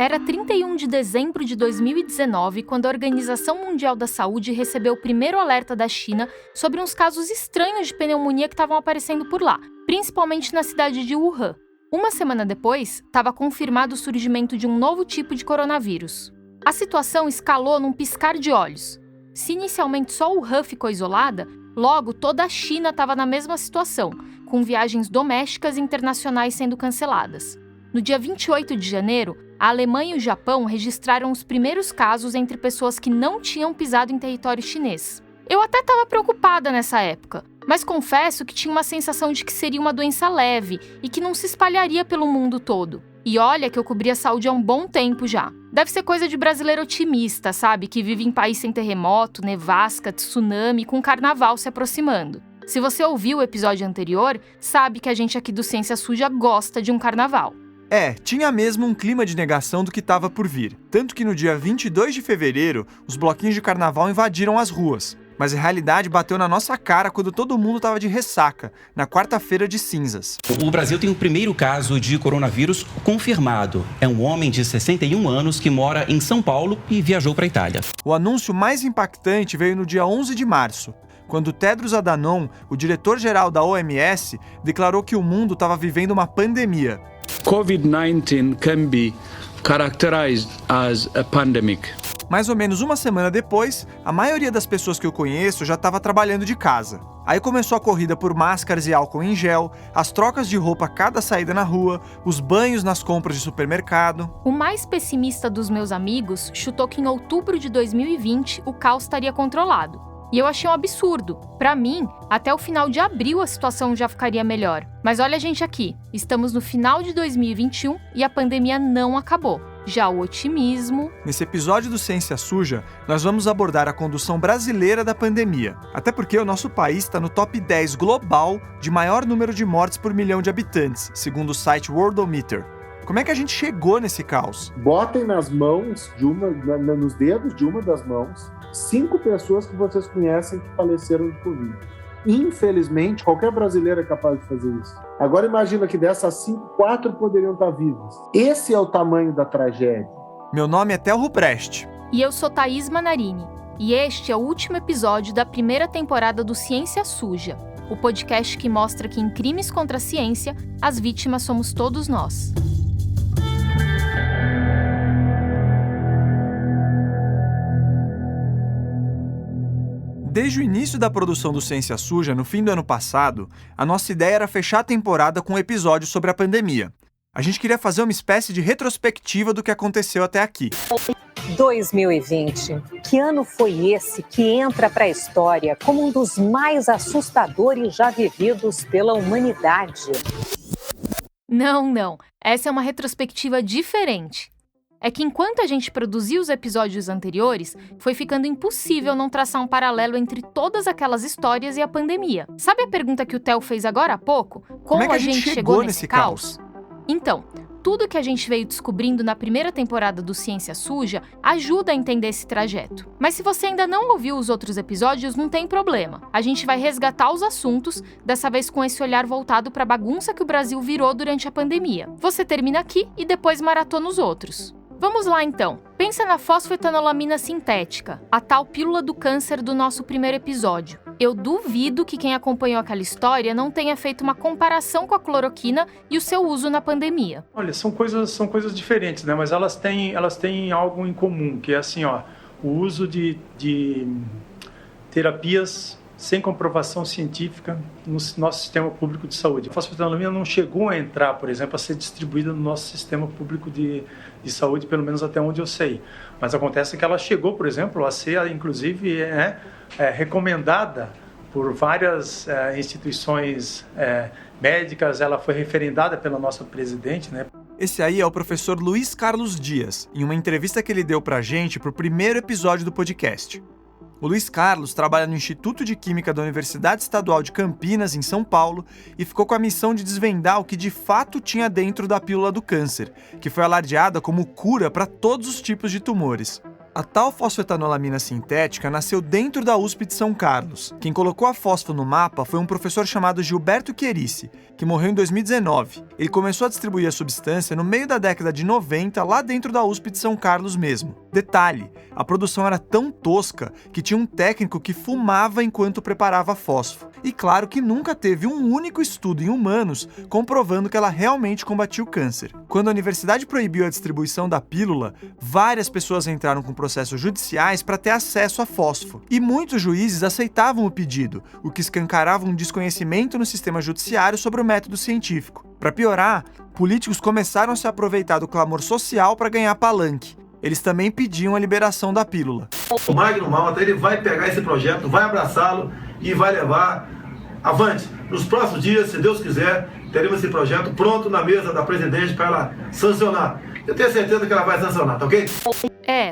Era 31 de dezembro de 2019 quando a Organização Mundial da Saúde recebeu o primeiro alerta da China sobre uns casos estranhos de pneumonia que estavam aparecendo por lá, principalmente na cidade de Wuhan. Uma semana depois, estava confirmado o surgimento de um novo tipo de coronavírus. A situação escalou num piscar de olhos. Se inicialmente só Wuhan ficou isolada, logo toda a China estava na mesma situação, com viagens domésticas e internacionais sendo canceladas. No dia 28 de janeiro, a Alemanha e o Japão registraram os primeiros casos entre pessoas que não tinham pisado em território chinês. Eu até estava preocupada nessa época, mas confesso que tinha uma sensação de que seria uma doença leve e que não se espalharia pelo mundo todo. E olha que eu cobri a saúde há um bom tempo já. Deve ser coisa de brasileiro otimista, sabe? Que vive em país sem terremoto, nevasca, tsunami, com carnaval se aproximando. Se você ouviu o episódio anterior, sabe que a gente aqui do Ciência Suja gosta de um carnaval. Tinha mesmo um clima de negação do que estava por vir. Tanto que no dia 22 de fevereiro, os bloquinhos de carnaval invadiram as ruas. Mas a realidade bateu na nossa cara quando todo mundo estava de ressaca, na quarta-feira de cinzas. O Brasil tem o primeiro caso de coronavírus confirmado. É um homem de 61 anos que mora em São Paulo e viajou para a Itália. O anúncio mais impactante veio no dia 11 de março, quando Tedros Adhanom, o diretor-geral da OMS, declarou que o mundo estava vivendo uma pandemia. COVID-19 can be characterized as a pandemic. Mais ou menos uma semana depois, a maioria das pessoas que eu conheço já estava trabalhando de casa. Aí começou a corrida por máscaras e álcool em gel, as trocas de roupa a cada saída na rua, os banhos nas compras de supermercado. O mais pessimista dos meus amigos chutou que em outubro de 2020 o caos estaria controlado. E eu achei um absurdo. Pra mim, até o final de abril a situação já ficaria melhor. Mas olha a gente aqui, estamos no final de 2021 e a pandemia não acabou. Já o otimismo... Nesse episódio do Ciência Suja, nós vamos abordar a condução brasileira da pandemia. Até porque o nosso país está no top 10 global de maior número de mortes por milhão de habitantes, segundo o site Worldometer. Como é que a gente chegou nesse caos? Botem nas mãos, nos dedos de uma das mãos, 5 pessoas que vocês conhecem que faleceram de Covid. Infelizmente, qualquer brasileiro é capaz de fazer isso. Agora imagina que dessas 5, 4 poderiam estar vivas. Esse é o tamanho da tragédia. Meu nome é Theo Ruprecht. E eu sou Thaís Manarini. E este é o último episódio da primeira temporada do Ciência Suja, o podcast que mostra que em crimes contra a ciência, as vítimas somos todos nós. Desde o início da produção do Ciência Suja, no fim do ano passado, a nossa ideia era fechar a temporada com um episódio sobre a pandemia. A gente queria fazer uma espécie de retrospectiva do que aconteceu até aqui. 2020. Que ano foi esse que entra para a história como um dos mais assustadores já vividos pela humanidade? Não. Essa é uma retrospectiva diferente. É que enquanto a gente produzia os episódios anteriores, foi ficando impossível não traçar um paralelo entre todas aquelas histórias e a pandemia. Sabe a pergunta que o Theo fez agora há pouco? Como é que a gente chegou nesse caos? Então, tudo que a gente veio descobrindo na primeira temporada do Ciência Suja ajuda a entender esse trajeto. Mas se você ainda não ouviu os outros episódios, não tem problema. A gente vai resgatar os assuntos, dessa vez com esse olhar voltado para a bagunça que o Brasil virou durante a pandemia. Você termina aqui e depois maratona os outros. Vamos lá então. Pensa na fosfetanolamina sintética, a tal pílula do câncer do nosso primeiro episódio. Eu duvido que quem acompanhou aquela história não tenha feito uma comparação com a cloroquina e o seu uso na pandemia. Olha, são coisas diferentes, né? Mas elas têm algo em comum, que é assim, o uso de terapias sem comprovação científica no nosso sistema público de saúde. A fosfetanolamina não chegou a entrar, por exemplo, a ser distribuída no nosso sistema público de saúde, pelo menos até onde eu sei. Mas acontece que ela chegou, por exemplo, a ser, inclusive, recomendada por várias instituições médicas. Ela foi referendada pela nossa presidente, né? Esse aí é o professor Luiz Carlos Dias, em uma entrevista que ele deu pra gente pro primeiro episódio do podcast. O Luiz Carlos trabalha no Instituto de Química da Universidade Estadual de Campinas, em São Paulo, e ficou com a missão de desvendar o que de fato tinha dentro da pílula do câncer, que foi alardeada como cura para todos os tipos de tumores. A tal fosfetanolamina sintética nasceu dentro da USP de São Carlos. Quem colocou a fosfo no mapa foi um professor chamado Gilberto Chierici, que morreu em 2019. Ele começou a distribuir a substância no meio da década de 90, lá dentro da USP de São Carlos mesmo. Detalhe, a produção era tão tosca que tinha um técnico que fumava enquanto preparava a fosfo. E claro que nunca teve um único estudo em humanos comprovando que ela realmente combatia o câncer. Quando a universidade proibiu a distribuição da pílula, várias pessoas entraram com processos judiciais para ter acesso a fósforo. E muitos juízes aceitavam o pedido, o que escancarava um desconhecimento no sistema judiciário sobre o método científico. Para piorar, políticos começaram a se aproveitar do clamor social para ganhar palanque. Eles também pediam a liberação da pílula. O Magno Malta, ele vai pegar esse projeto, vai abraçá-lo e vai levar avante. Nos próximos dias, se Deus quiser, teremos esse projeto pronto na mesa da presidente para ela sancionar. Eu tenho certeza que ela vai sancionar, tá ok?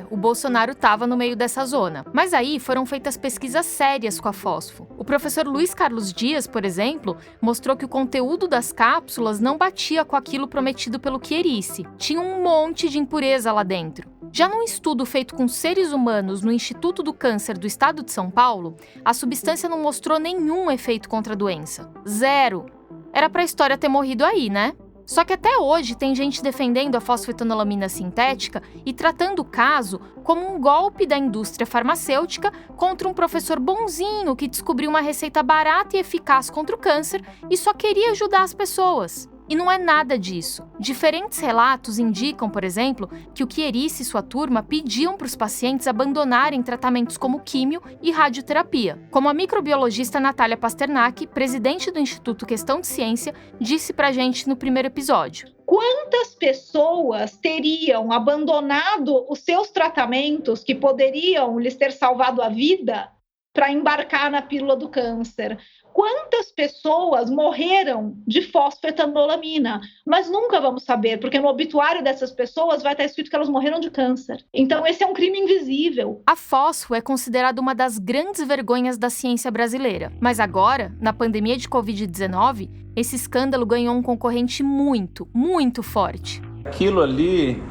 O Bolsonaro estava no meio dessa zona. Mas aí foram feitas pesquisas sérias com a fosfo. O professor Luiz Carlos Dias, por exemplo, mostrou que o conteúdo das cápsulas não batia com aquilo prometido pelo Chierici. Tinha um monte de impureza lá dentro. Já num estudo feito com seres humanos no Instituto do Câncer do Estado de São Paulo, a substância não mostrou nenhum efeito contra a doença. 0. Era pra história ter morrido aí, né? Só que até hoje tem gente defendendo a fosfetanolamina sintética e tratando o caso como um golpe da indústria farmacêutica contra um professor bonzinho que descobriu uma receita barata e eficaz contra o câncer e só queria ajudar as pessoas. E não é nada disso. Diferentes relatos indicam, por exemplo, que o Chierici e sua turma pediam para os pacientes abandonarem tratamentos como químio e radioterapia. Como a microbiologista Natália Pasternak, presidente do Instituto Questão de Ciência, disse pra gente no primeiro episódio. Quantas pessoas teriam abandonado os seus tratamentos que poderiam lhes ter salvado a vida para embarcar na pílula do câncer? Quantas pessoas morreram de fosfetanolamina? Mas nunca vamos saber, porque no obituário dessas pessoas vai estar escrito que elas morreram de câncer. Então esse é um crime invisível. A fosfo é considerada uma das grandes vergonhas da ciência brasileira. Mas agora, na pandemia de Covid-19, esse escândalo ganhou um concorrente muito, muito forte. Aquilo ali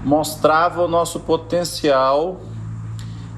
mostrava o nosso potencial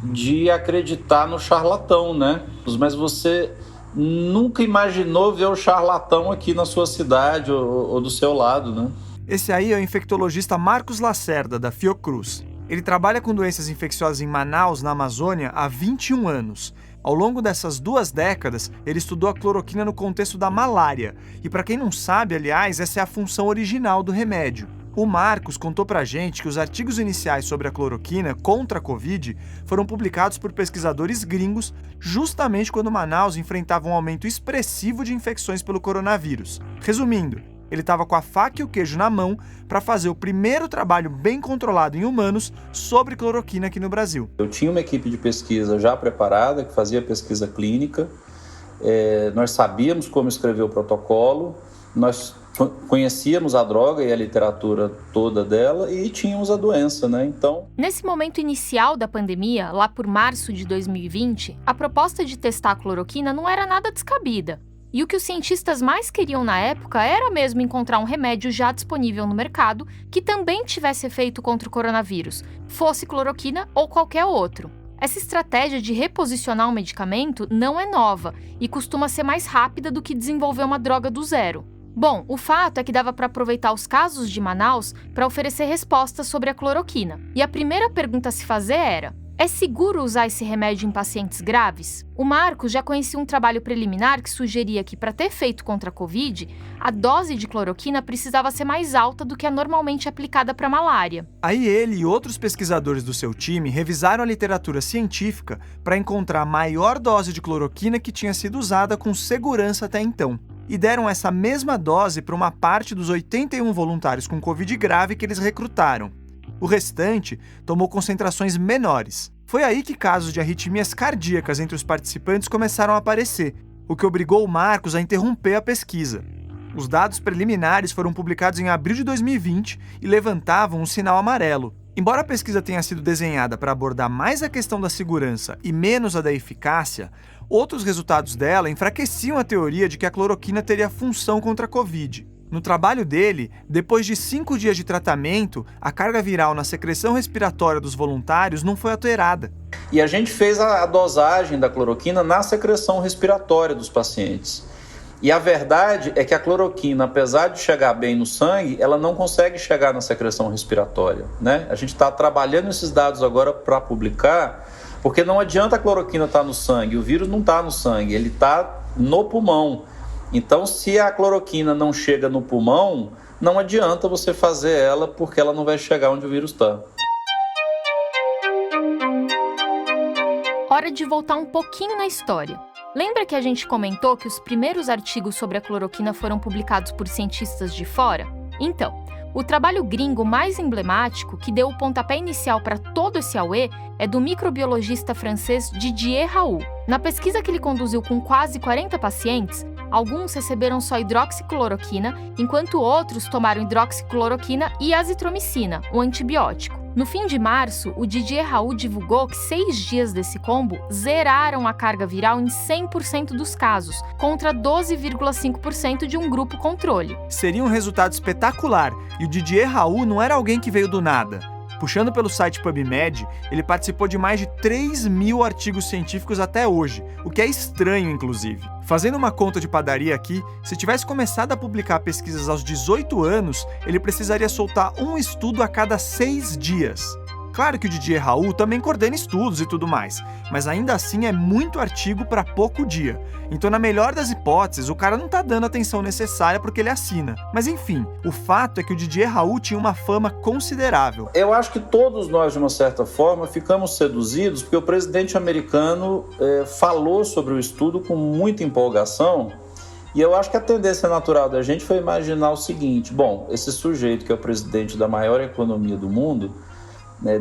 de acreditar no charlatão, né? Mas você nunca imaginou ver o charlatão aqui na sua cidade ou do seu lado, né? Esse aí é o infectologista Marcos Lacerda, da Fiocruz. Ele trabalha com doenças infecciosas em Manaus, na Amazônia, há 21 anos. Ao longo dessas 2 décadas, ele estudou a cloroquina no contexto da malária. E para quem não sabe, aliás, essa é a função original do remédio. O Marcos contou pra gente que os artigos iniciais sobre a cloroquina contra a Covid foram publicados por pesquisadores gringos justamente quando Manaus enfrentava um aumento expressivo de infecções pelo coronavírus. Resumindo, ele estava com a faca e o queijo na mão para fazer o primeiro trabalho bem controlado em humanos sobre cloroquina aqui no Brasil. Eu tinha uma equipe de pesquisa já preparada, que fazia pesquisa clínica. Nós sabíamos como escrever o protocolo, nós conhecíamos a droga e a literatura toda dela e tínhamos a doença, né? Então, nesse momento inicial da pandemia, lá por março de 2020, a proposta de testar a cloroquina não era nada descabida. E o que os cientistas mais queriam na época era mesmo encontrar um remédio já disponível no mercado que também tivesse efeito contra o coronavírus, fosse cloroquina ou qualquer outro. Essa estratégia de reposicionar um medicamento não é nova e costuma ser mais rápida do que desenvolver uma droga do zero. Bom, o fato é que dava para aproveitar os casos de Manaus para oferecer respostas sobre a cloroquina. E a primeira pergunta a se fazer era: é seguro usar esse remédio em pacientes graves? O Marcos já conhecia um trabalho preliminar que sugeria que, para ter efeito contra a Covid, a dose de cloroquina precisava ser mais alta do que a normalmente aplicada para malária. Aí ele e outros pesquisadores do seu time revisaram a literatura científica para encontrar a maior dose de cloroquina que tinha sido usada com segurança até então. E deram essa mesma dose para uma parte dos 81 voluntários com Covid grave que eles recrutaram. O restante tomou concentrações menores. Foi aí que casos de arritmias cardíacas entre os participantes começaram a aparecer, o que obrigou o Marcos a interromper a pesquisa. Os dados preliminares foram publicados em abril de 2020 e levantavam um sinal amarelo. Embora a pesquisa tenha sido desenhada para abordar mais a questão da segurança e menos a da eficácia, outros resultados dela enfraqueciam a teoria de que a cloroquina teria função contra a Covid. No trabalho dele, depois de 5 dias de tratamento, a carga viral na secreção respiratória dos voluntários não foi alterada. E a gente fez a dosagem da cloroquina na secreção respiratória dos pacientes. E a verdade é que a cloroquina, apesar de chegar bem no sangue, ela não consegue chegar na secreção respiratória, né? A gente está trabalhando esses dados agora para publicar, porque não adianta a cloroquina estar no sangue, o vírus não está no sangue, ele está no pulmão. Então, se a cloroquina não chega no pulmão, não adianta você fazer ela, porque ela não vai chegar onde o vírus está. Hora de voltar um pouquinho na história. Lembra que a gente comentou que os primeiros artigos sobre a cloroquina foram publicados por cientistas de fora? Então, o trabalho gringo mais emblemático, que deu o pontapé inicial para todo esse auê, é do microbiologista francês Didier Raoult. Na pesquisa que ele conduziu com quase 40 pacientes, alguns receberam só hidroxicloroquina, enquanto outros tomaram hidroxicloroquina e azitromicina, um antibiótico. No fim de março, o Didier Raoult divulgou que 6 dias desse combo zeraram a carga viral em 100% dos casos, contra 12,5% de um grupo controle. Seria um resultado espetacular, e o Didier Raoult não era alguém que veio do nada. Puxando pelo site PubMed, ele participou de mais de 3.000 artigos científicos até hoje, o que é estranho, inclusive. Fazendo uma conta de padaria aqui, se tivesse começado a publicar pesquisas aos 18 anos, ele precisaria soltar um estudo a cada 6 dias. Claro que o Didier Raoult também coordena estudos e tudo mais, mas ainda assim é muito artigo para pouco dia. Então, na melhor das hipóteses, o cara não tá dando a atenção necessária porque ele assina. Mas enfim, o fato é que o Didier Raoult tinha uma fama considerável. Eu acho que todos nós, de uma certa forma, ficamos seduzidos porque o presidente americano falou sobre o estudo com muita empolgação. E eu acho que a tendência natural da gente foi imaginar o seguinte: bom, esse sujeito que é o presidente da maior economia do mundo,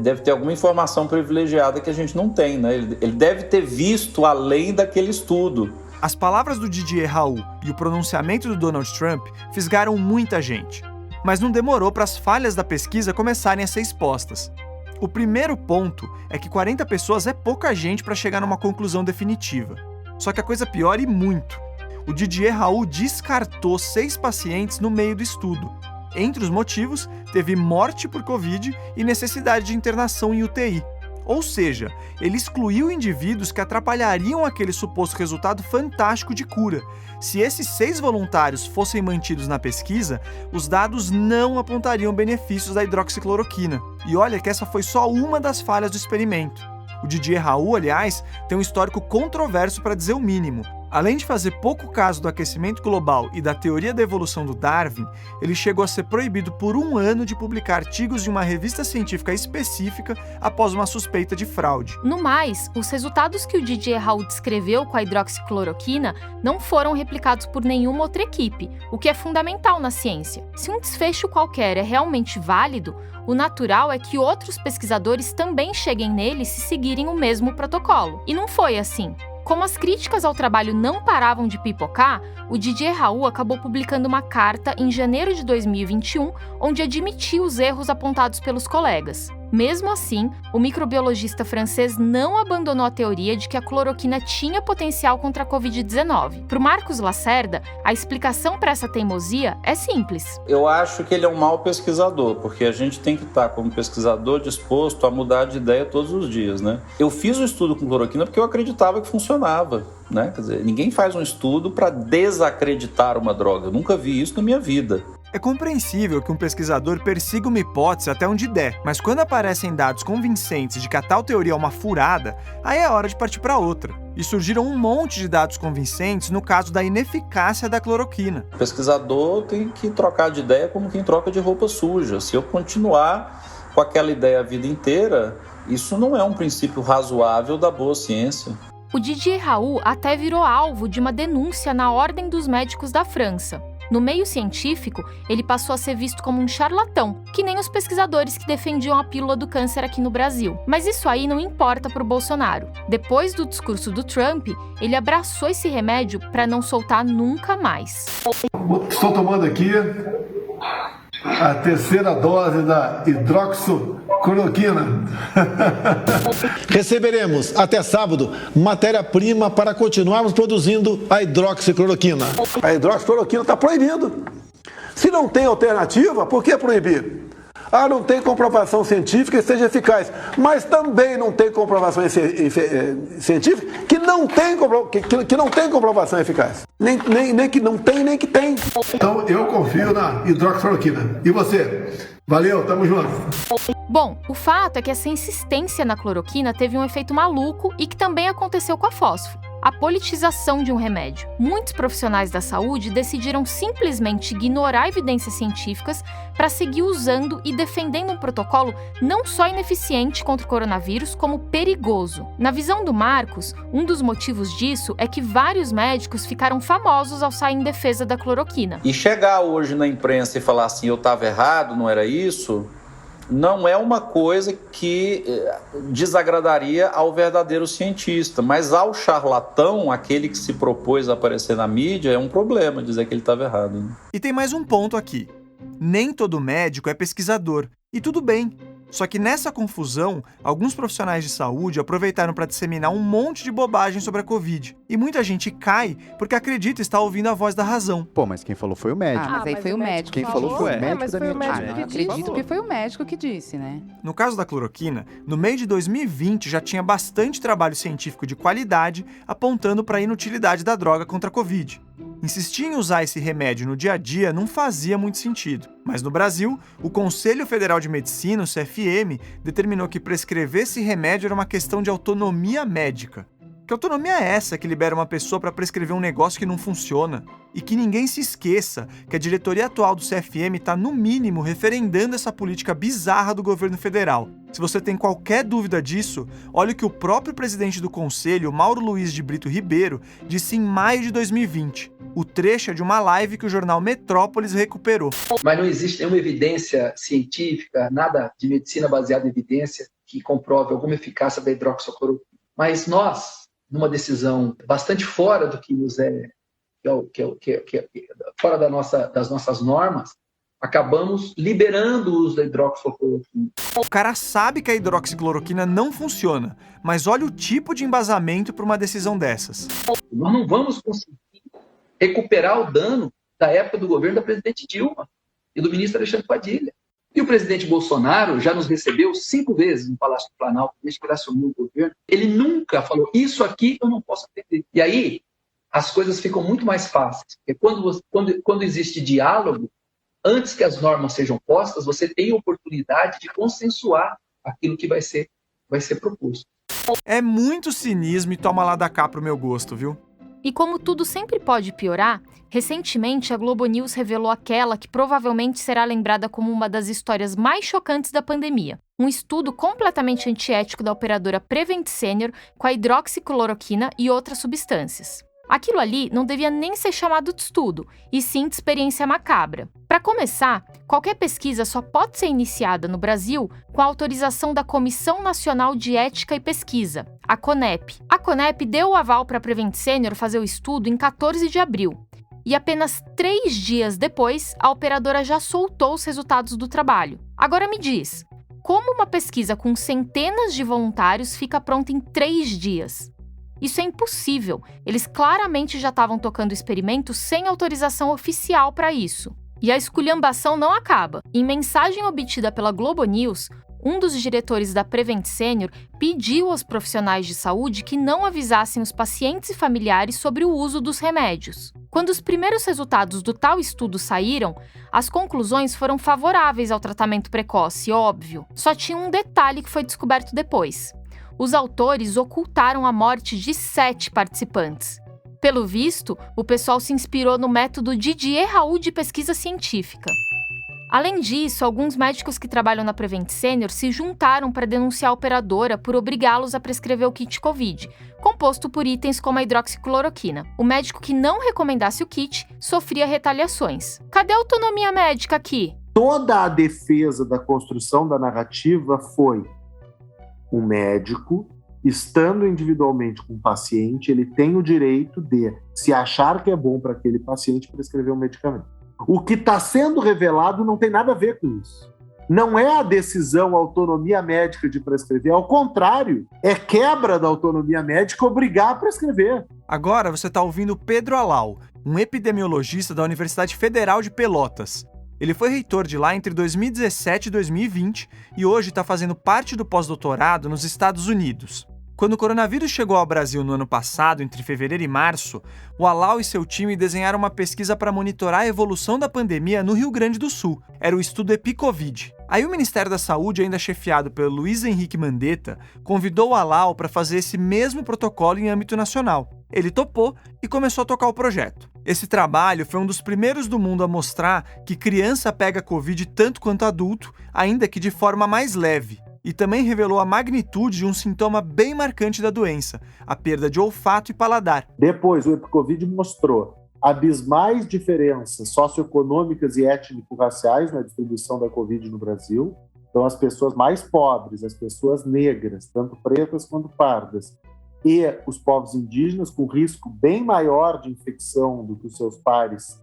deve ter alguma informação privilegiada que a gente não tem, né? Ele deve ter visto além daquele estudo. As palavras do Didier Raoult e o pronunciamento do Donald Trump fisgaram muita gente. Mas não demorou para as falhas da pesquisa começarem a ser expostas. O primeiro ponto é que 40 pessoas é pouca gente para chegar numa conclusão definitiva. Só que a coisa piora e muito. O Didier Raoult descartou 6 pacientes no meio do estudo. Entre os motivos, teve morte por Covid e necessidade de internação em UTI. Ou seja, ele excluiu indivíduos que atrapalhariam aquele suposto resultado fantástico de cura. Se esses 6 voluntários fossem mantidos na pesquisa, os dados não apontariam benefícios da hidroxicloroquina. E olha que essa foi só uma das falhas do experimento. O Didier Raoult, aliás, tem um histórico controverso para dizer o mínimo. Além de fazer pouco caso do aquecimento global e da teoria da evolução do Darwin, ele chegou a ser proibido por 1 ano de publicar artigos de uma revista científica específica após uma suspeita de fraude. No mais, os resultados que o Didier Raoult descreveu com a hidroxicloroquina não foram replicados por nenhuma outra equipe, o que é fundamental na ciência. Se um desfecho qualquer é realmente válido, o natural é que outros pesquisadores também cheguem nele se seguirem o mesmo protocolo. E não foi assim. Como as críticas ao trabalho não paravam de pipocar, o Didier Raoult acabou publicando uma carta em janeiro de 2021, onde admitiu os erros apontados pelos colegas. Mesmo assim, o microbiologista francês não abandonou a teoria de que a cloroquina tinha potencial contra a Covid-19. Para o Marcos Lacerda, a explicação para essa teimosia é simples. Eu acho que ele é um mau pesquisador, porque a gente tem que estar, como pesquisador, disposto a mudar de ideia todos os dias, né? Eu fiz um estudo com cloroquina porque eu acreditava que funcionava, né? Quer dizer, ninguém faz um estudo para desacreditar uma droga. Eu nunca vi isso na minha vida. É compreensível que um pesquisador persiga uma hipótese até onde der, mas quando aparecem dados convincentes de que a tal teoria é uma furada, aí é hora de partir para outra. E surgiram um monte de dados convincentes no caso da ineficácia da cloroquina. O pesquisador tem que trocar de ideia como quem troca de roupa suja. Se eu continuar com aquela ideia a vida inteira, isso não é um princípio razoável da boa ciência. O Didier Raoult até virou alvo de uma denúncia na Ordem dos Médicos da França. No meio científico, ele passou a ser visto como um charlatão, que nem os pesquisadores que defendiam a pílula do câncer aqui no Brasil. Mas isso aí não importa para o Bolsonaro. Depois do discurso do Trump, ele abraçou esse remédio para não soltar nunca mais. Estou tomando aqui a 3ª dose da hidroxicloroquina. Receberemos até sábado matéria-prima para continuarmos produzindo a hidroxicloroquina. A hidroxicloroquina está proibido. Se não tem alternativa, por que proibir? Ah, não tem comprovação científica que seja eficaz, mas também não tem comprovação científica que não tem comprovação eficaz. Nem que não tem, nem que tem. Então eu confio na hidroxicloroquina. E você? Valeu, tamo junto. Bom, o fato é que essa insistência na cloroquina teve um efeito maluco e que também aconteceu com a fósforo. A politização de um remédio. Muitos profissionais da saúde decidiram simplesmente ignorar evidências científicas para seguir usando e defendendo um protocolo não só ineficiente contra o coronavírus, como perigoso. Na visão do Marcos, um dos motivos disso é que vários médicos ficaram famosos ao sair em defesa da cloroquina. E chegar hoje na imprensa e falar assim, eu estava errado, não era isso, não é uma coisa que desagradaria ao verdadeiro cientista, mas ao charlatão, aquele que se propôs a aparecer na mídia, é um problema dizer que ele estava errado. Né? E tem mais um ponto aqui. Nem todo médico é pesquisador, e tudo bem. Só que nessa confusão, alguns profissionais de saúde aproveitaram para disseminar um monte de bobagem sobre a Covid. E muita gente cai porque acredita estar ouvindo a voz da razão. Pô, mas quem falou foi o médico. Mas aí foi o médico. Quem falou foi o médico mas da foi minha o médico tia. que disse. Acredito que foi o médico que disse, né? No caso da cloroquina, no meio de 2020 já tinha bastante trabalho científico de qualidade apontando para a inutilidade da droga contra a Covid. Insistir em usar esse remédio no dia a dia não fazia muito sentido. Mas no Brasil, o Conselho Federal de Medicina, o CFM, determinou que prescrever esse remédio era uma questão de autonomia médica. Que autonomia é essa que libera uma pessoa para prescrever um negócio que não funciona? E que ninguém se esqueça que a diretoria atual do CFM está, no mínimo, referendando essa política bizarra do governo federal. Se você tem qualquer dúvida disso, olha o que o próprio presidente do conselho, Mauro Luiz de Brito Ribeiro, disse em maio de 2020. O trecho é de uma live que o jornal Metrópolis recuperou. Mas não existe nenhuma evidência científica, nada de medicina baseada em evidência que comprove alguma eficácia da hidroxicloroquina. Mas nós, numa decisão bastante fora do que nos fora das nossas normas, acabamos liberando o uso da hidroxicloroquina. O cara sabe que a hidroxicloroquina não funciona, mas olha o tipo de embasamento para uma decisão dessas. Nós não vamos conseguir recuperar o dano da época do governo da presidente Dilma e do ministro Alexandre Padilha. E o presidente Bolsonaro já nos recebeu 5 vezes no Palácio do Planalto, desde que ele assumiu o governo. Ele nunca falou, isso aqui eu não posso atender. E aí, as coisas ficam muito mais fáceis. Porque quando existe diálogo, antes que as normas sejam postas, você tem a oportunidade de consensuar aquilo que vai ser proposto. É muito cinismo e toma lá da cá pro meu gosto, viu? E como tudo sempre pode piorar, recentemente a Globo News revelou aquela que provavelmente será lembrada como uma das histórias mais chocantes da pandemia. Um estudo completamente antiético da operadora Prevent Senior com a hidroxicloroquina e outras substâncias. Aquilo ali não devia nem ser chamado de estudo, e sim de experiência macabra. Para começar, qualquer pesquisa só pode ser iniciada no Brasil com a autorização da Comissão Nacional de Ética e Pesquisa, a CONEP. A CONEP deu o aval para a Prevent Senior fazer o estudo em 14 de abril. E apenas 3 dias depois, a operadora já soltou os resultados do trabalho. Agora me diz, como uma pesquisa com centenas de voluntários fica pronta em 3 dias? Isso é impossível. Eles claramente já estavam tocando o experimento sem autorização oficial para isso. E a esculhambação não acaba. Em mensagem obtida pela Globo News, um dos diretores da Prevent Senior pediu aos profissionais de saúde que não avisassem os pacientes e familiares sobre o uso dos remédios. Quando os primeiros resultados do tal estudo saíram, as conclusões foram favoráveis ao tratamento precoce, óbvio. Só tinha um detalhe que foi descoberto depois. Os autores ocultaram a morte de 7 participantes. Pelo visto, o pessoal se inspirou no método Didier Raoult de pesquisa científica. Além disso, alguns médicos que trabalham na Prevent Senior se juntaram para denunciar a operadora por obrigá-los a prescrever o kit Covid, composto por itens como a hidroxicloroquina. O médico que não recomendasse o kit sofria retaliações. Cadê a autonomia médica aqui? Toda a defesa da construção da narrativa foi: o médico, estando individualmente com o paciente, ele tem o direito de, se achar que é bom para aquele paciente, prescrever um medicamento. O que está sendo revelado não tem nada a ver com isso. Não é a decisão, a autonomia médica de prescrever, ao contrário, é quebra da autonomia médica obrigar a prescrever. Agora você está ouvindo Pedro Alau, um epidemiologista da Universidade Federal de Pelotas. Ele foi reitor de lá entre 2017 e 2020 e hoje está fazendo parte do pós-doutorado nos Estados Unidos. Quando o coronavírus chegou ao Brasil no ano passado, entre fevereiro e março, o Alau e seu time desenharam uma pesquisa para monitorar a evolução da pandemia no Rio Grande do Sul. Era o estudo EpiCovid. Aí o Ministério da Saúde, ainda chefiado pelo Luiz Henrique Mandetta, convidou o Alau para fazer esse mesmo protocolo em âmbito nacional. Ele topou e começou a tocar o projeto. Esse trabalho foi um dos primeiros do mundo a mostrar que criança pega Covid tanto quanto adulto, ainda que de forma mais leve. E também revelou a magnitude de um sintoma bem marcante da doença, a perda de olfato e paladar. Depois, o EpiCovid mostrou abismais diferenças socioeconômicas e étnico-raciais na distribuição da Covid no Brasil. Então, as pessoas mais pobres, as pessoas negras, tanto pretas quanto pardas, e os povos indígenas com risco bem maior de infecção do que os seus pares,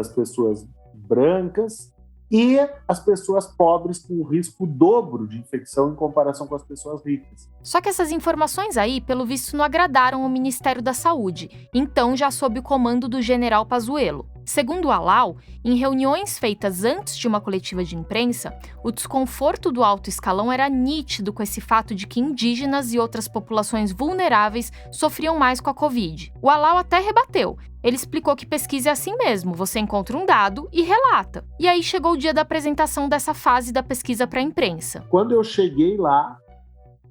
as pessoas brancas, e as pessoas pobres com risco dobro de infecção em comparação com as pessoas ricas. Só que essas informações aí, pelo visto, não agradaram o Ministério da Saúde, então já sob o comando do general Pazuello. Segundo o Alau, em reuniões feitas antes de uma coletiva de imprensa, o desconforto do alto escalão era nítido com esse fato de que indígenas e outras populações vulneráveis sofriam mais com a Covid. O Alau até rebateu. Ele explicou que pesquisa é assim mesmo, você encontra um dado e relata. E aí chegou o dia da apresentação dessa fase da pesquisa para a imprensa. Quando eu cheguei lá,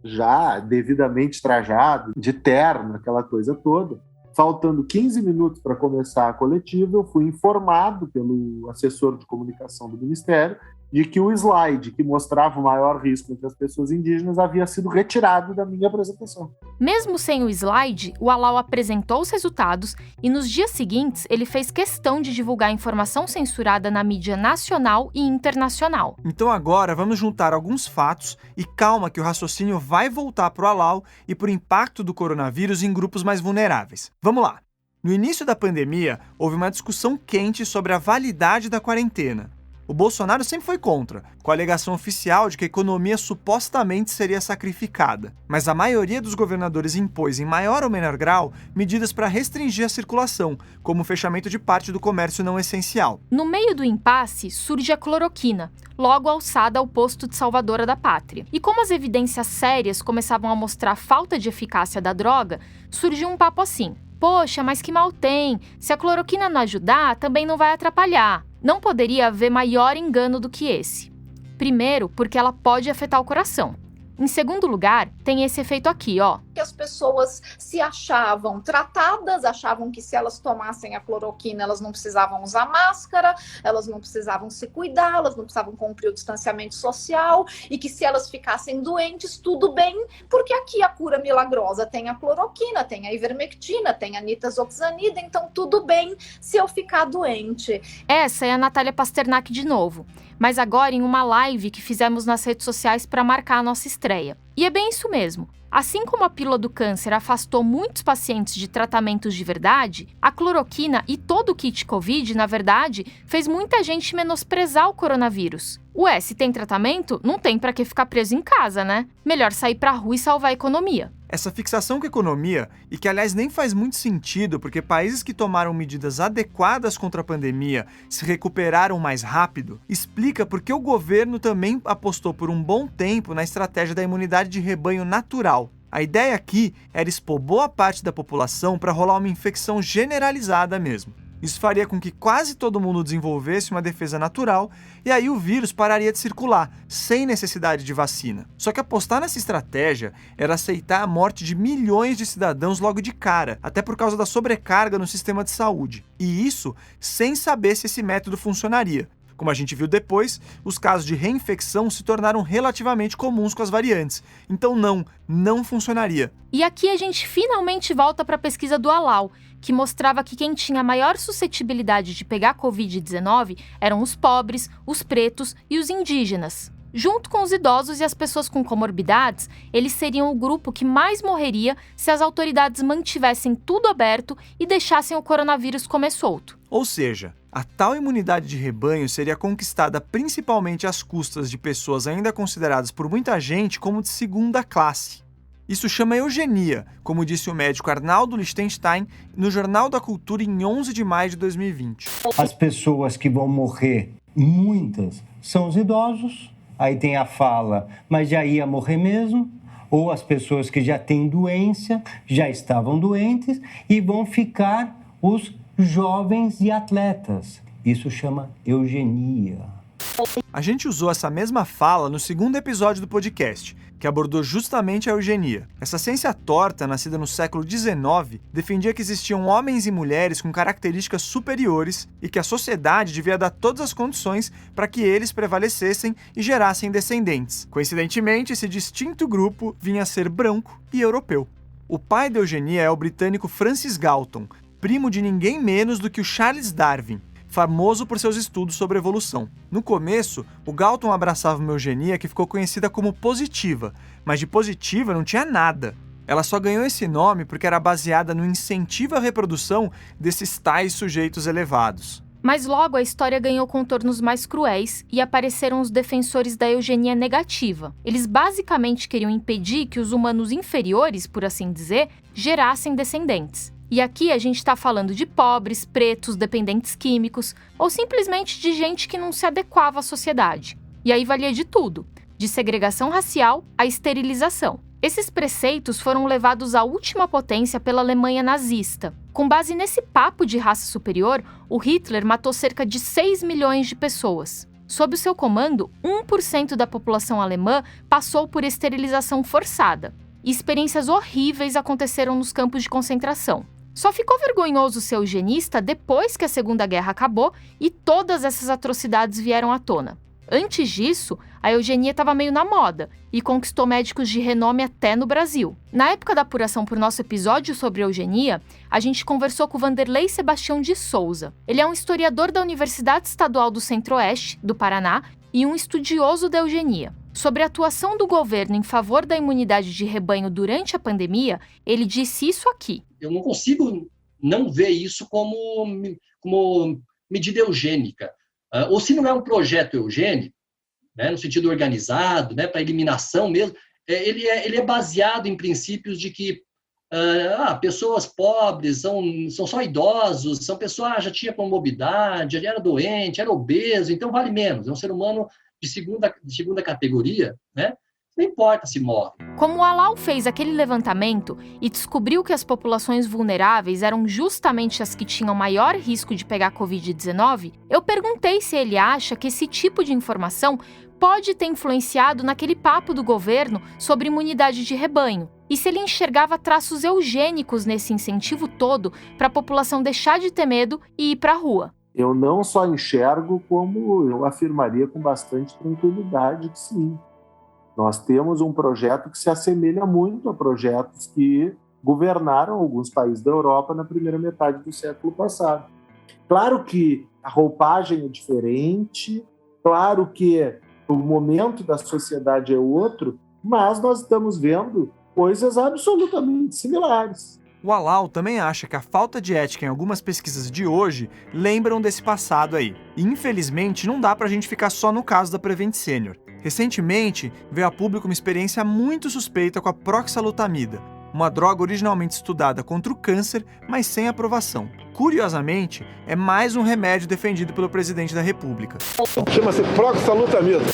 já devidamente trajado, de terno, aquela coisa toda, faltando 15 minutos para começar a coletiva, eu fui informado pelo assessor de comunicação do Ministério de que o slide que mostrava o maior risco entre as pessoas indígenas havia sido retirado da minha apresentação. Mesmo sem o slide, o Alau apresentou os resultados e nos dias seguintes ele fez questão de divulgar a informação censurada na mídia nacional e internacional. Então agora vamos juntar alguns fatos e calma que o raciocínio vai voltar para o Alau e para o impacto do coronavírus em grupos mais vulneráveis. Vamos lá! No início da pandemia, houve uma discussão quente sobre a validade da quarentena. O Bolsonaro sempre foi contra, com a alegação oficial de que a economia supostamente seria sacrificada. Mas a maioria dos governadores impôs, em maior ou menor grau, medidas para restringir a circulação, como o fechamento de parte do comércio não essencial. No meio do impasse, surge a cloroquina, logo alçada ao posto de salvadora da pátria. E como as evidências sérias começavam a mostrar a falta de eficácia da droga, surgiu um papo assim: poxa, mas que mal tem? Se a cloroquina não ajudar, também não vai atrapalhar. Não poderia haver maior engano do que esse. Primeiro, porque ela pode afetar o coração. Em segundo lugar, tem esse efeito aqui, ó. Que as pessoas se achavam tratadas, achavam que se elas tomassem a cloroquina, elas não precisavam usar máscara, elas não precisavam se cuidar, elas não precisavam cumprir o distanciamento social, e que se elas ficassem doentes, tudo bem, porque aqui a cura milagrosa tem a cloroquina, tem a ivermectina, tem a nitazoxanida, então tudo bem se eu ficar doente. Essa é a Natália Pasternak de novo, mas agora em uma live que fizemos nas redes sociais para marcar a nossa estreia. E é bem isso mesmo. Assim como a pílula do câncer afastou muitos pacientes de tratamentos de verdade, a cloroquina e todo o kit Covid, na verdade, fez muita gente menosprezar o coronavírus. Ué, se tem tratamento, não tem pra que ficar preso em casa, né? Melhor sair pra rua e salvar a economia. Essa fixação com a economia, e que aliás nem faz muito sentido porque países que tomaram medidas adequadas contra a pandemia se recuperaram mais rápido, explica por que o governo também apostou por um bom tempo na estratégia da imunidade de rebanho natural. A ideia aqui era expor boa parte da população para rolar uma infecção generalizada mesmo. Isso faria com que quase todo mundo desenvolvesse uma defesa natural e aí o vírus pararia de circular, sem necessidade de vacina. Só que apostar nessa estratégia era aceitar a morte de milhões de cidadãos logo de cara, até por causa da sobrecarga no sistema de saúde. E isso sem saber se esse método funcionaria. Como a gente viu depois, os casos de reinfecção se tornaram relativamente comuns com as variantes. Então não funcionaria. E aqui a gente finalmente volta para a pesquisa do Alau, que mostrava que quem tinha maior suscetibilidade de pegar Covid-19 eram os pobres, os pretos e os indígenas. Junto com os idosos e as pessoas com comorbidades, eles seriam o grupo que mais morreria se as autoridades mantivessem tudo aberto e deixassem o coronavírus comer solto. Ou seja, a tal imunidade de rebanho seria conquistada principalmente às custas de pessoas ainda consideradas por muita gente como de segunda classe. Isso chama eugenia, como disse o médico Arnaldo Lichtenstein no Jornal da Cultura em 11 de maio de 2020. As pessoas que vão morrer, muitas, são os idosos. Aí tem a fala, mas já ia morrer mesmo. Ou as pessoas que já têm doença, já estavam doentes, e vão ficar os jovens e atletas. Isso chama eugenia. A gente usou essa mesma fala no segundo episódio do podcast, que abordou justamente a eugenia. Essa ciência torta, nascida no século XIX, defendia que existiam homens e mulheres com características superiores e que a sociedade devia dar todas as condições para que eles prevalecessem e gerassem descendentes. Coincidentemente, esse distinto grupo vinha a ser branco e europeu. O pai da eugenia é o britânico Francis Galton, primo de ninguém menos do que o Charles Darwin, famoso por seus estudos sobre evolução. No começo, o Galton abraçava uma eugenia que ficou conhecida como positiva, mas de positiva não tinha nada. Ela só ganhou esse nome porque era baseada no incentivo à reprodução desses tais sujeitos elevados. Mas logo a história ganhou contornos mais cruéis e apareceram os defensores da eugenia negativa. Eles basicamente queriam impedir que os humanos inferiores, por assim dizer, gerassem descendentes. E aqui a gente está falando de pobres, pretos, dependentes químicos, ou simplesmente de gente que não se adequava à sociedade. E aí valia de tudo, de segregação racial à esterilização. Esses preceitos foram levados à última potência pela Alemanha nazista. Com base nesse papo de raça superior, o Hitler matou cerca de 6 milhões de pessoas. Sob o seu comando, 1% da população alemã passou por esterilização forçada. E experiências horríveis aconteceram nos campos de concentração. Só ficou vergonhoso ser eugenista depois que a Segunda Guerra acabou e todas essas atrocidades vieram à tona. Antes disso, a eugenia estava meio na moda e conquistou médicos de renome até no Brasil. Na época da apuração por nosso episódio sobre eugenia, a gente conversou com o Vanderlei Sebastião de Souza. Ele é um historiador da Universidade Estadual do Centro-Oeste, do Paraná, e um estudioso da eugenia. Sobre a atuação do governo em favor da imunidade de rebanho durante a pandemia, ele disse isso aqui. Eu não consigo não ver isso como medida eugênica. Ou se não é um projeto eugênico, né, no sentido organizado, né, para eliminação mesmo, ele é baseado em princípios de que pessoas pobres são só idosos, são pessoas já tinha comorbidade, já era doente, era obeso, então vale menos. É um ser humano de segunda categoria, né? Não importa se morre. Como o Alau fez aquele levantamento e descobriu que as populações vulneráveis eram justamente as que tinham maior risco de pegar Covid-19, eu perguntei se ele acha que esse tipo de informação pode ter influenciado naquele papo do governo sobre imunidade de rebanho, e se ele enxergava traços eugênicos nesse incentivo todo para a população deixar de ter medo e ir para a rua. Eu não só enxergo, como eu afirmaria com bastante tranquilidade que sim. Nós temos um projeto que se assemelha muito a projetos que governaram alguns países da Europa na primeira metade do século passado. Claro que a roupagem é diferente, claro que o momento da sociedade é outro, mas nós estamos vendo coisas absolutamente similares. O Alau também acha que a falta de ética em algumas pesquisas de hoje lembram desse passado aí. E infelizmente não dá pra gente ficar só no caso da Prevent Senior. Recentemente, veio a público uma experiência muito suspeita com a proxalutamida, uma droga originalmente estudada contra o câncer, mas sem aprovação. Curiosamente, é mais um remédio defendido pelo presidente da República. Chama-se proxalutamida.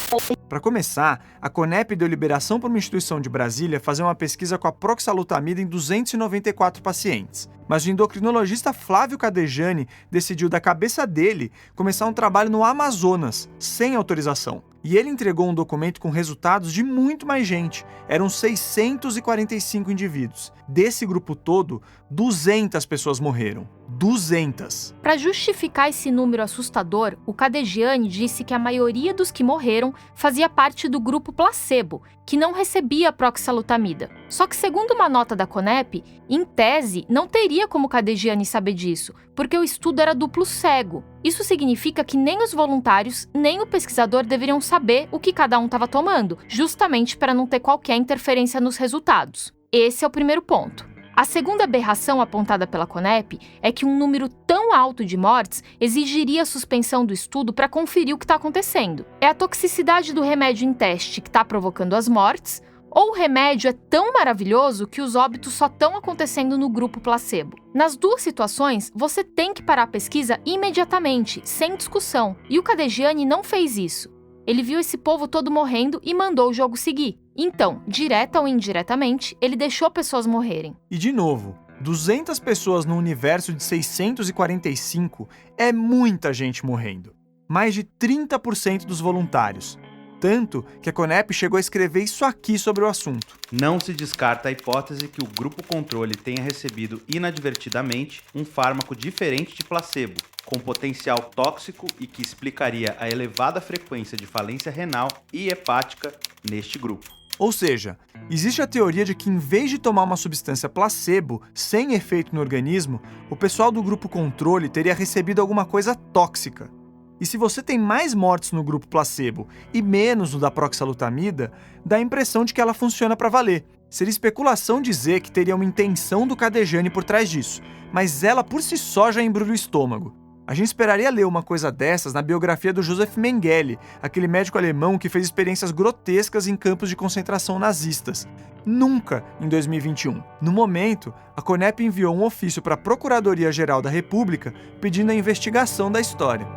Para começar, a Conep deu liberação para uma instituição de Brasília fazer uma pesquisa com a proxalutamida em 294 pacientes. Mas o endocrinologista Flávio Cadejani decidiu da cabeça dele começar um trabalho no Amazonas, sem autorização. E ele entregou um documento com resultados de muito mais gente. Eram 645 indivíduos. Desse grupo todo, 200 pessoas morreram. 200! Para justificar esse número assustador, o Cadejani disse que a maioria dos que morreram fazia parte do grupo placebo, que não recebia proxalutamida. Só que, segundo uma nota da Conep, em tese, não teria como Cadejani saber disso, porque o estudo era duplo cego. Isso significa que nem os voluntários, nem o pesquisador deveriam saber o que cada um estava tomando, justamente para não ter qualquer interferência nos resultados. Esse é o primeiro ponto. A segunda aberração apontada pela Conep é que um número tão alto de mortes exigiria a suspensão do estudo para conferir o que está acontecendo. É a toxicidade do remédio em teste que está provocando as mortes, Ou o remédio é tão maravilhoso que os óbitos só estão acontecendo no grupo placebo. Nas duas situações, você tem que parar a pesquisa imediatamente, sem discussão. E o Cadegiani não fez isso. Ele viu esse povo todo morrendo e mandou o jogo seguir. Então, direta ou indiretamente, ele deixou pessoas morrerem. E de novo, 200 pessoas no universo de 645 é muita gente morrendo. Mais de 30% dos voluntários. Tanto que a Conep chegou a escrever isso aqui sobre o assunto. Não se descarta a hipótese que o grupo controle tenha recebido inadvertidamente um fármaco diferente de placebo, com potencial tóxico e que explicaria a elevada frequência de falência renal e hepática neste grupo. Ou seja, existe a teoria de que em vez de tomar uma substância placebo, sem efeito no organismo, o pessoal do grupo controle teria recebido alguma coisa tóxica. E se você tem mais mortes no grupo placebo e menos no da proxalutamida, dá a impressão de que ela funciona para valer. Seria especulação dizer que teria uma intenção do Cadegiani por trás disso, mas ela por si só já embrulha o estômago. A gente esperaria ler uma coisa dessas na biografia do Josef Mengele, aquele médico alemão que fez experiências grotescas em campos de concentração nazistas. Nunca em 2021. No momento, a Conep enviou um ofício para a Procuradoria-Geral da República pedindo a investigação da história.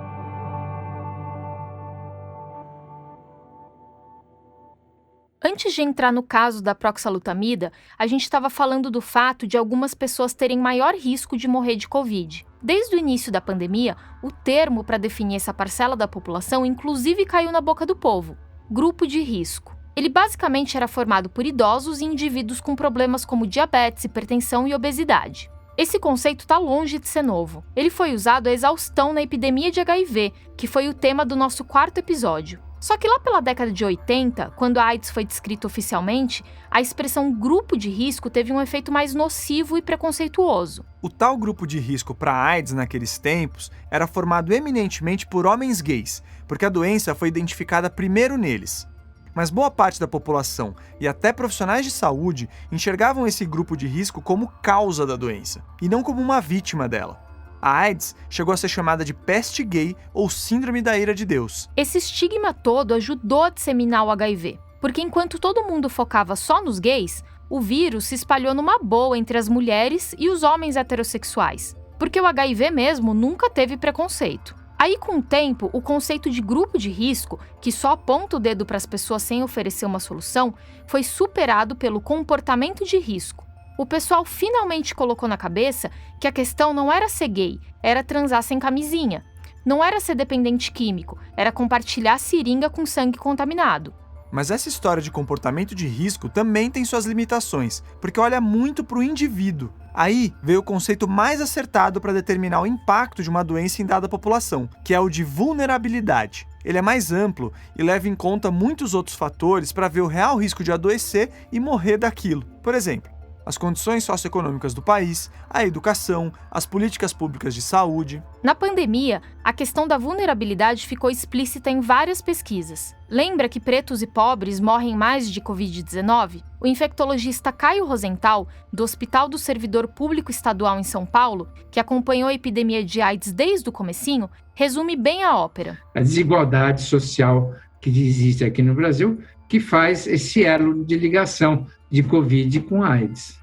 Antes de entrar no caso da proxalutamida, a gente estava falando do fato de algumas pessoas terem maior risco de morrer de Covid. Desde o início da pandemia, o termo para definir essa parcela da população inclusive caiu na boca do povo: grupo de risco. Ele basicamente era formado por idosos e indivíduos com problemas como diabetes, hipertensão e obesidade. Esse conceito está longe de ser novo. Ele foi usado a exaustão na epidemia de HIV, que foi o tema do nosso 4º episódio. Só que lá pela década de 80, quando a AIDS foi descrita oficialmente, a expressão grupo de risco teve um efeito mais nocivo e preconceituoso. O tal grupo de risco para a AIDS naqueles tempos era formado eminentemente por homens gays, porque a doença foi identificada primeiro neles. Mas boa parte da população e até profissionais de saúde enxergavam esse grupo de risco como causa da doença, e não como uma vítima dela. A AIDS chegou a ser chamada de peste gay ou síndrome da ira de Deus. Esse estigma todo ajudou a disseminar o HIV, porque enquanto todo mundo focava só nos gays, o vírus se espalhou numa boa entre as mulheres e os homens heterossexuais, porque o HIV mesmo nunca teve preconceito. Aí, com o tempo, o conceito de grupo de risco, que só aponta o dedo para as pessoas sem oferecer uma solução, foi superado pelo comportamento de risco. O pessoal finalmente colocou na cabeça que a questão não era ser gay, era transar sem camisinha. Não era ser dependente químico, era compartilhar seringa com sangue contaminado. Mas essa história de comportamento de risco também tem suas limitações, porque olha muito para o indivíduo. Aí veio o conceito mais acertado para determinar o impacto de uma doença em dada população, que é o de vulnerabilidade. Ele é mais amplo e leva em conta muitos outros fatores para ver o real risco de adoecer e morrer daquilo. Por exemplo, as condições socioeconômicas do país, a educação, as políticas públicas de saúde. Na pandemia, a questão da vulnerabilidade ficou explícita em várias pesquisas. Lembra que pretos e pobres morrem mais de Covid-19? O infectologista Caio Rosenthal, do Hospital do Servidor Público Estadual em São Paulo, que acompanhou a epidemia de AIDS desde o comecinho, resume bem a ópera. A desigualdade social que existe aqui no Brasil, que faz esse elo de ligação de Covid com AIDS.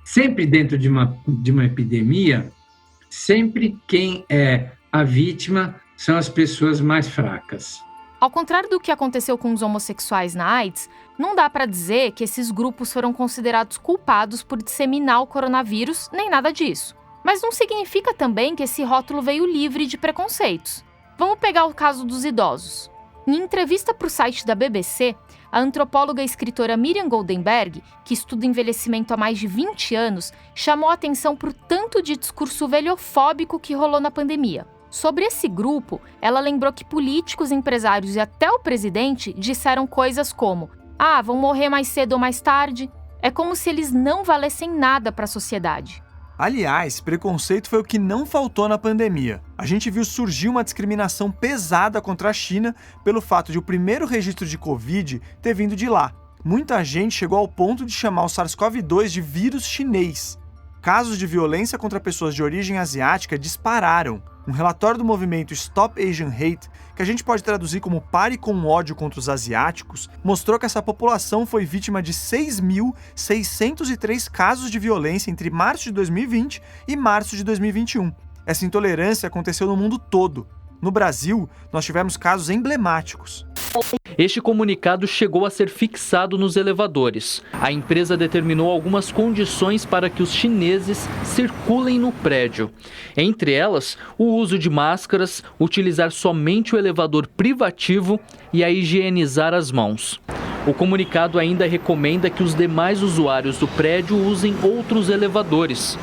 Sempre dentro de uma epidemia, sempre quem é a vítima são as pessoas mais fracas. Ao contrário do que aconteceu com os homossexuais na AIDS, não dá para dizer que esses grupos foram considerados culpados por disseminar o coronavírus, nem nada disso. Mas não significa também que esse rótulo veio livre de preconceitos. Vamos pegar o caso dos idosos. Em entrevista para o site da BBC, a antropóloga e escritora Miriam Goldenberg, que estuda envelhecimento há mais de 20 anos, chamou a atenção para o tanto de discurso velhofóbico que rolou na pandemia. Sobre esse grupo, ela lembrou que políticos, empresários e até o presidente disseram coisas como: vão morrer mais cedo ou mais tarde. É como se eles não valessem nada para a sociedade. Aliás, preconceito foi o que não faltou na pandemia. A gente viu surgir uma discriminação pesada contra a China pelo fato de o primeiro registro de Covid ter vindo de lá. Muita gente chegou ao ponto de chamar o SARS-CoV-2 de vírus chinês. casos de violência contra pessoas de origem asiática dispararam. Um relatório do movimento Stop Asian Hate, que a gente pode traduzir como Pare com o ódio contra os asiáticos, mostrou que essa população foi vítima de 6.603 casos de violência entre março de 2020 e março de 2021. Essa intolerância aconteceu no mundo todo. No Brasil, nós tivemos casos emblemáticos. Este comunicado chegou a ser fixado nos elevadores. A empresa determinou algumas condições para que os chineses circulem no prédio. Entre elas, o uso de máscaras, utilizar somente o elevador privativo e a higienizar as mãos. O comunicado ainda recomenda que os demais usuários do prédio usem outros elevadores.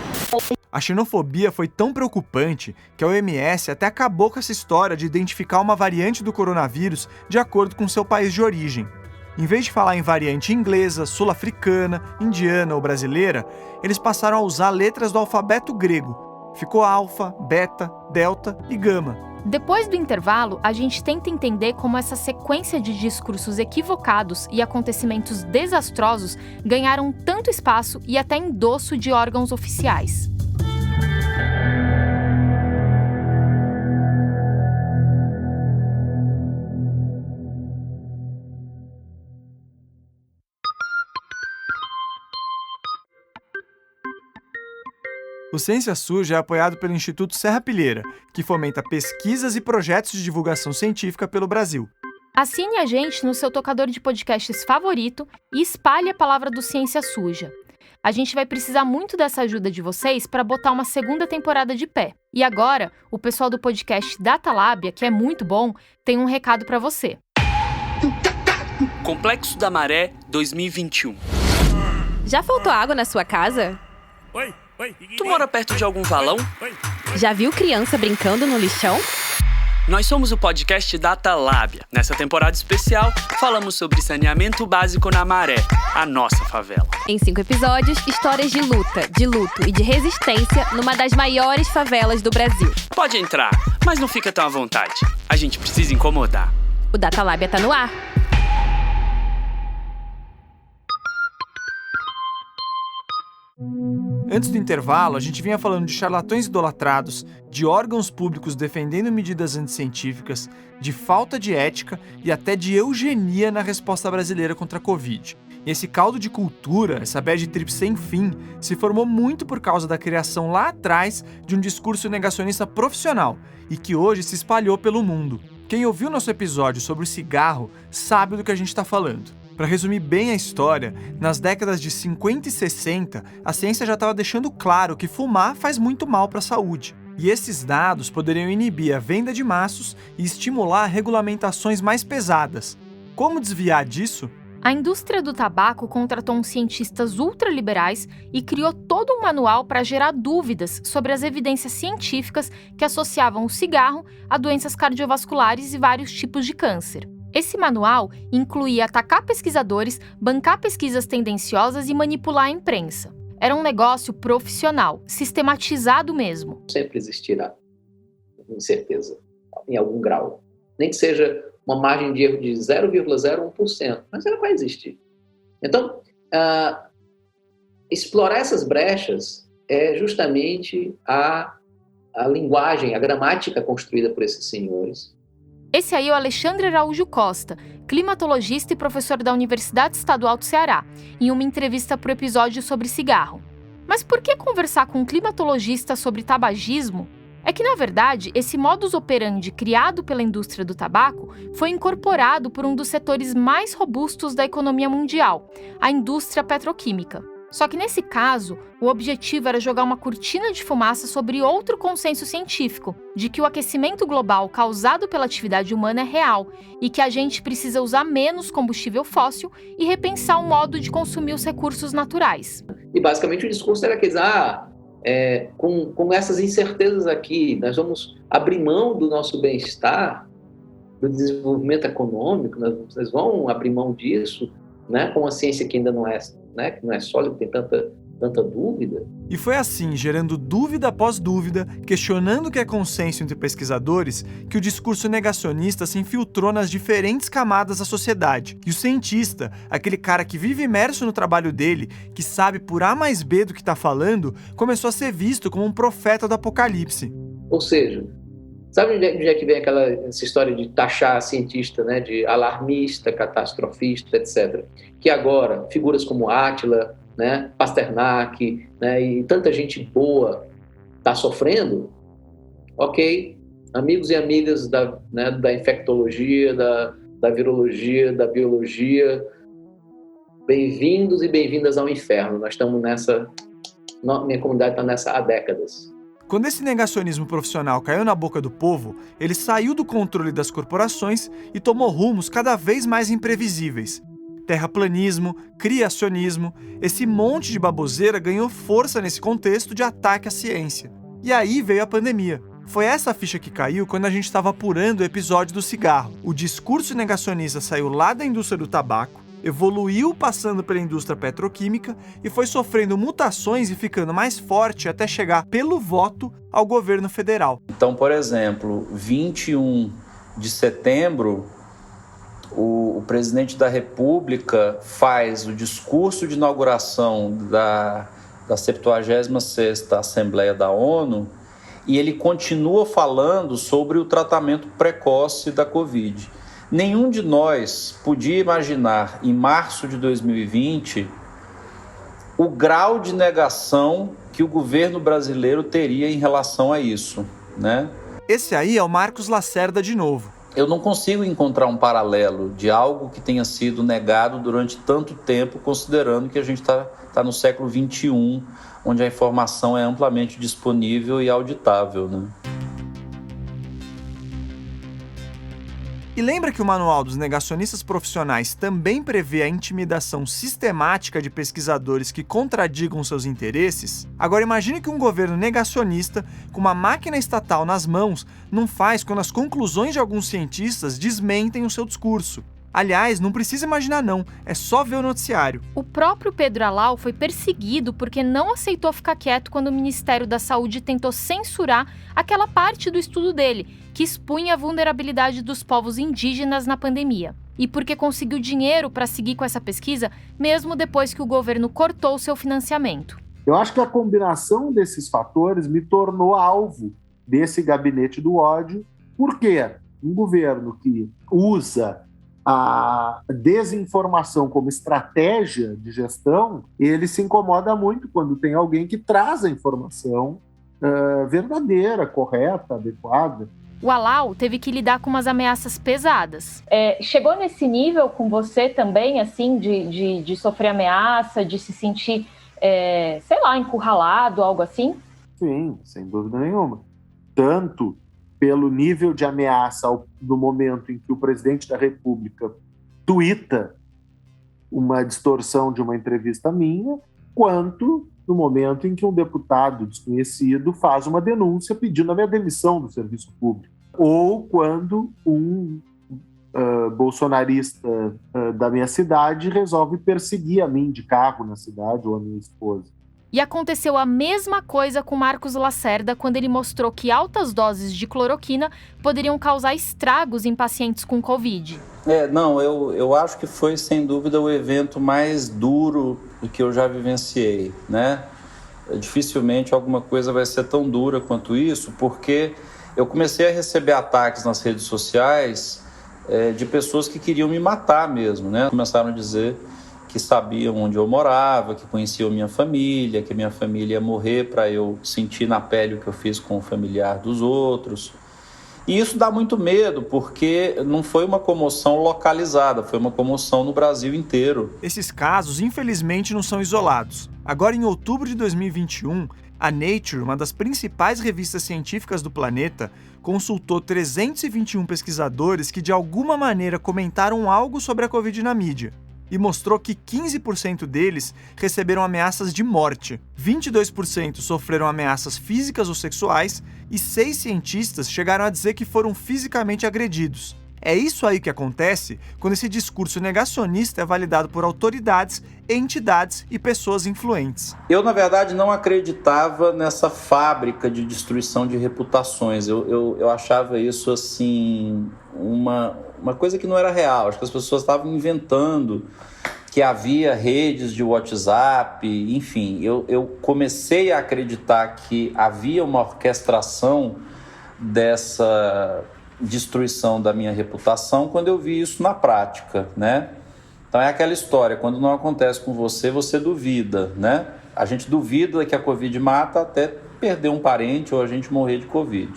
A xenofobia foi tão preocupante que a OMS até acabou com essa história de identificar uma variante do coronavírus de acordo com seu país de origem. Em vez de falar em variante inglesa, sul-africana, indiana ou brasileira, eles passaram a usar letras do alfabeto grego. Ficou alfa, beta, delta e gama. Depois do intervalo, a gente tenta entender como essa sequência de discursos equivocados e acontecimentos desastrosos ganharam tanto espaço e até endosso de órgãos oficiais. O Ciência Suja é apoiado pelo Instituto Serrapilheira, que fomenta pesquisas e projetos de divulgação científica pelo Brasil. Assine a gente no seu tocador de podcasts favorito e espalhe a palavra do Ciência Suja. A gente vai precisar muito dessa ajuda de vocês para botar uma segunda temporada de pé. E agora, o pessoal do podcast Datalábia, que é muito bom, tem um recado para você. Complexo da Maré 2021. Já faltou água na sua casa? Tu mora perto de algum valão? Já viu criança brincando no lixão? Nós somos o podcast Datalábia. Nessa temporada especial, falamos sobre saneamento básico na Maré, a nossa favela. Em 5 episódios, histórias de luta, de luto e de resistência numa das maiores favelas do Brasil. Pode entrar, mas não fica tão à vontade. A gente precisa incomodar. O Datalábia tá no ar. Antes do intervalo, a gente vinha falando de charlatões idolatrados, de órgãos públicos defendendo medidas anticientíficas, de falta de ética e até de eugenia na resposta brasileira contra a Covid. E esse caldo de cultura, essa bad trip sem fim, se formou muito por causa da criação lá atrás de um discurso negacionista profissional e que hoje se espalhou pelo mundo. Quem ouviu nosso episódio sobre o cigarro sabe do que a gente está falando. Para resumir bem a história, nas décadas de 50 e 60, a ciência já estava deixando claro que fumar faz muito mal para a saúde. E esses dados poderiam inibir a venda de maços e estimular regulamentações mais pesadas. Como desviar disso? A indústria do tabaco contratou uns cientistas ultraliberais e criou todo um manual para gerar dúvidas sobre as evidências científicas que associavam o cigarro a doenças cardiovasculares e vários tipos de câncer. Esse manual incluía atacar pesquisadores, bancar pesquisas tendenciosas e manipular a imprensa. Era um negócio profissional, sistematizado mesmo. Sempre existirá incerteza, em algum grau. Nem que seja uma margem de erro de 0,01%, mas ela vai existir. Então, explorar essas brechas é justamente a linguagem, a gramática construída por esses senhores. Esse aí é o Alexandre Araújo Costa, climatologista e professor da Universidade Estadual do Ceará, em uma entrevista para o episódio sobre cigarro. Mas por que conversar com um climatologista sobre tabagismo? É que, na verdade, esse modus operandi criado pela indústria do tabaco foi incorporado por um dos setores mais robustos da economia mundial, a indústria petroquímica. Só que nesse caso, o objetivo era jogar uma cortina de fumaça sobre outro consenso científico, de que o aquecimento global causado pela atividade humana é real e que a gente precisa usar menos combustível fóssil e repensar o modo de consumir os recursos naturais. E basicamente o discurso era que com essas incertezas aqui, nós vamos abrir mão do nosso bem-estar, do desenvolvimento econômico, nós vamos abrir mão disso, né, com uma ciência que ainda não é, né, que não é sólida, tem tanta tanta dúvida. E foi assim, gerando dúvida após dúvida, questionando o que é consenso entre pesquisadores, que o discurso negacionista se infiltrou nas diferentes camadas da sociedade. E o cientista, aquele cara que vive imerso no trabalho dele, que sabe por A mais B do que está falando, começou a ser visto como um profeta do apocalipse. Ou seja, sabe onde é que vem essa história de taxar cientista, né, de alarmista, catastrofista, etc. Que agora, figuras como Átila, né, Pasternak, né, e tanta gente boa está sofrendo, ok, amigos e amigas da infectologia, da virologia, da biologia, bem-vindos e bem-vindas ao inferno. Nós estamos minha comunidade está nessa há décadas. Quando esse negacionismo profissional caiu na boca do povo, ele saiu do controle das corporações e tomou rumos cada vez mais imprevisíveis. Terraplanismo, criacionismo, esse monte de baboseira ganhou força nesse contexto de ataque à ciência. E aí veio a pandemia. Foi essa ficha que caiu quando a gente estava apurando o episódio do cigarro. O discurso negacionista saiu lá da indústria do tabaco, evoluiu passando pela indústria petroquímica e foi sofrendo mutações e ficando mais forte até chegar, pelo voto, ao governo federal. Então, por exemplo, 21 de setembro, o presidente da República faz o discurso de inauguração da 76ª Assembleia da ONU e ele continua falando sobre o tratamento precoce da Covid. Nenhum de nós podia imaginar, em março de 2020, o grau de negação que o governo brasileiro teria em relação a isso, né? Esse aí é o Marcos Lacerda de novo. Eu não consigo encontrar um paralelo de algo que tenha sido negado durante tanto tempo, considerando que a gente está no século XXI, onde a informação é amplamente disponível e auditável, né? E lembra que o Manual dos Negacionistas Profissionais também prevê a intimidação sistemática de pesquisadores que contradigam seus interesses? Agora imagine que um governo negacionista, com uma máquina estatal nas mãos, não faz quando as conclusões de alguns cientistas desmentem o seu discurso. Aliás, não precisa imaginar não, é só ver o noticiário. O próprio Pedro Alau foi perseguido porque não aceitou ficar quieto quando o Ministério da Saúde tentou censurar aquela parte do estudo dele, que expunha a vulnerabilidade dos povos indígenas na pandemia. E porque conseguiu dinheiro para seguir com essa pesquisa, mesmo depois que o governo cortou o seu financiamento. Eu acho que a combinação desses fatores me tornou alvo desse gabinete do ódio, porque um governo que usa a desinformação como estratégia de gestão, ele se incomoda muito quando tem alguém que traz a informação verdadeira, correta, adequada. O Alau teve que lidar com umas ameaças pesadas. Chegou nesse nível com você também, assim, de sofrer ameaça, de se sentir, encurralado, algo assim? Sim, sem dúvida nenhuma. Tanto pelo nível de ameaça no momento em que o presidente da República tuita uma distorção de uma entrevista minha, quanto no momento em que um deputado desconhecido faz uma denúncia pedindo a minha demissão do serviço público. Ou quando um bolsonarista da minha cidade resolve perseguir a mim de carro na cidade ou a minha esposa. E aconteceu a mesma coisa com Marcos Lacerda quando ele mostrou que altas doses de cloroquina poderiam causar estragos em pacientes com Covid. Eu acho que foi, sem dúvida, o evento mais duro que eu já vivenciei, né? Dificilmente alguma coisa vai ser tão dura quanto isso, porque eu comecei a receber ataques nas redes sociais de pessoas que queriam me matar mesmo, né? Começaram a dizer que sabiam onde eu morava, que conheciam minha família, que minha família ia morrer para eu sentir na pele o que eu fiz com o familiar dos outros. E isso dá muito medo, porque não foi uma comoção localizada, foi uma comoção no Brasil inteiro. Esses casos, infelizmente, não são isolados. Agora, em outubro de 2021, a Nature, uma das principais revistas científicas do planeta, consultou 321 pesquisadores que de alguma maneira comentaram algo sobre a Covid na mídia. E mostrou que 15% deles receberam ameaças de morte, 22% sofreram ameaças físicas ou sexuais e 6 cientistas chegaram a dizer que foram fisicamente agredidos. É isso aí que acontece quando esse discurso negacionista é validado por autoridades, entidades e pessoas influentes. Eu, na verdade, não acreditava nessa fábrica de destruição de reputações. Eu achava isso, assim, uma coisa que não era real. Acho que as pessoas estavam inventando que havia redes de WhatsApp, enfim. Eu comecei a acreditar que havia uma orquestração dessa destruição da minha reputação quando eu vi isso na prática, né? Então é aquela história, quando não acontece com você, você duvida, né? A gente duvida que a Covid mata até perder um parente ou a gente morrer de Covid.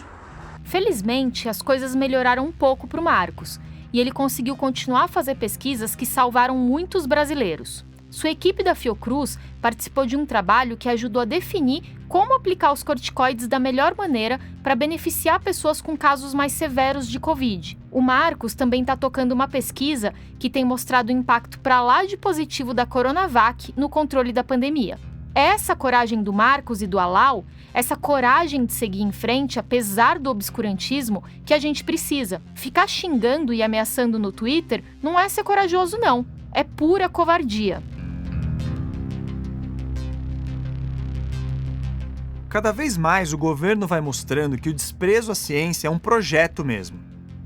Felizmente, as coisas melhoraram um pouco para o Marcos e ele conseguiu continuar a fazer pesquisas que salvaram muitos brasileiros. Sua equipe da Fiocruz participou de um trabalho que ajudou a definir como aplicar os corticoides da melhor maneira para beneficiar pessoas com casos mais severos de Covid. O Marcos também está tocando uma pesquisa que tem mostrado o impacto para lá de positivo da Coronavac no controle da pandemia. É essa coragem do Marcos e do Alau, essa coragem de seguir em frente apesar do obscurantismo, que a gente precisa. Ficar xingando e ameaçando no Twitter não é ser corajoso, não. É pura covardia. Cada vez mais o governo vai mostrando que o desprezo à ciência é um projeto mesmo.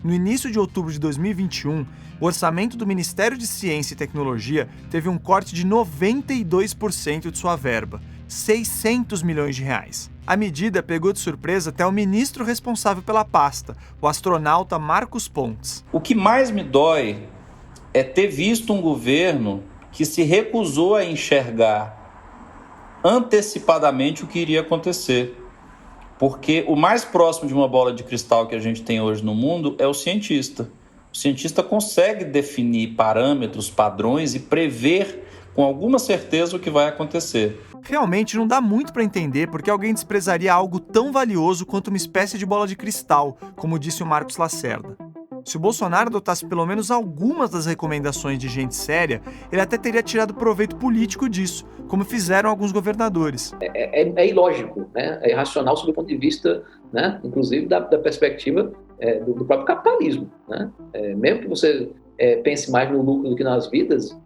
No início de outubro de 2021, o orçamento do Ministério de Ciência e Tecnologia teve um corte de 92% de sua verba, 600 milhões de reais. A medida pegou de surpresa até o ministro responsável pela pasta, o astronauta Marcos Pontes. O que mais me dói é ter visto um governo que se recusou a enxergar antecipadamente o que iria acontecer. Porque o mais próximo de uma bola de cristal que a gente tem hoje no mundo é o cientista. O cientista consegue definir parâmetros, padrões e prever com alguma certeza o que vai acontecer. Realmente não dá muito para entender porque alguém desprezaria algo tão valioso quanto uma espécie de bola de cristal, como disse o Marcos Lacerda. Se o Bolsonaro adotasse pelo menos algumas das recomendações de gente séria, ele até teria tirado proveito político disso, como fizeram alguns governadores. É ilógico, né? É irracional sob o ponto de vista, né? Inclusive da perspectiva do próprio capitalismo. Né? Mesmo que você pense mais no lucro do que nas vidas,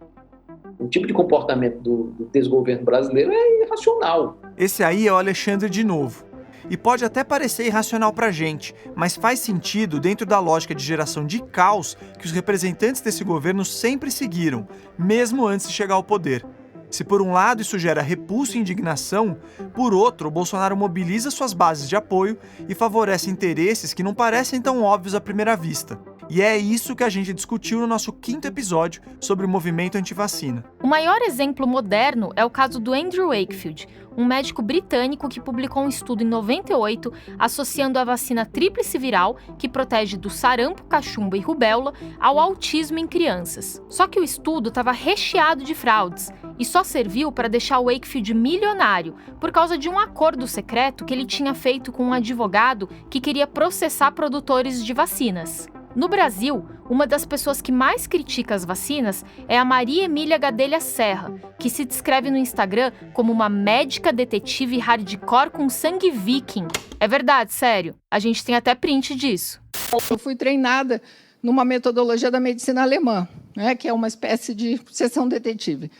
o tipo de comportamento do desgoverno brasileiro é irracional. Esse aí é o Alexandre de novo. E pode até parecer irracional pra gente, mas faz sentido dentro da lógica de geração de caos que os representantes desse governo sempre seguiram, mesmo antes de chegar ao poder. Se por um lado isso gera repulso e indignação, por outro, o Bolsonaro mobiliza suas bases de apoio e favorece interesses que não parecem tão óbvios à primeira vista. E é isso que a gente discutiu no nosso 5º episódio sobre o movimento antivacina. O maior exemplo moderno é o caso do Andrew Wakefield, um médico britânico que publicou um estudo em 98 associando a vacina tríplice viral, que protege do sarampo, cachumba e rubéola, ao autismo em crianças. Só que o estudo estava recheado de fraudes e só serviu para deixar o Wakefield milionário por causa de um acordo secreto que ele tinha feito com um advogado que queria processar produtores de vacinas. No Brasil, uma das pessoas que mais critica as vacinas é a Maria Emília Gadelha Serra, que se descreve no Instagram como uma médica detetive hardcore com sangue viking. É verdade, sério. A gente tem até print disso. Eu fui treinada numa metodologia da medicina alemã, né, que é uma espécie de sessão detetive.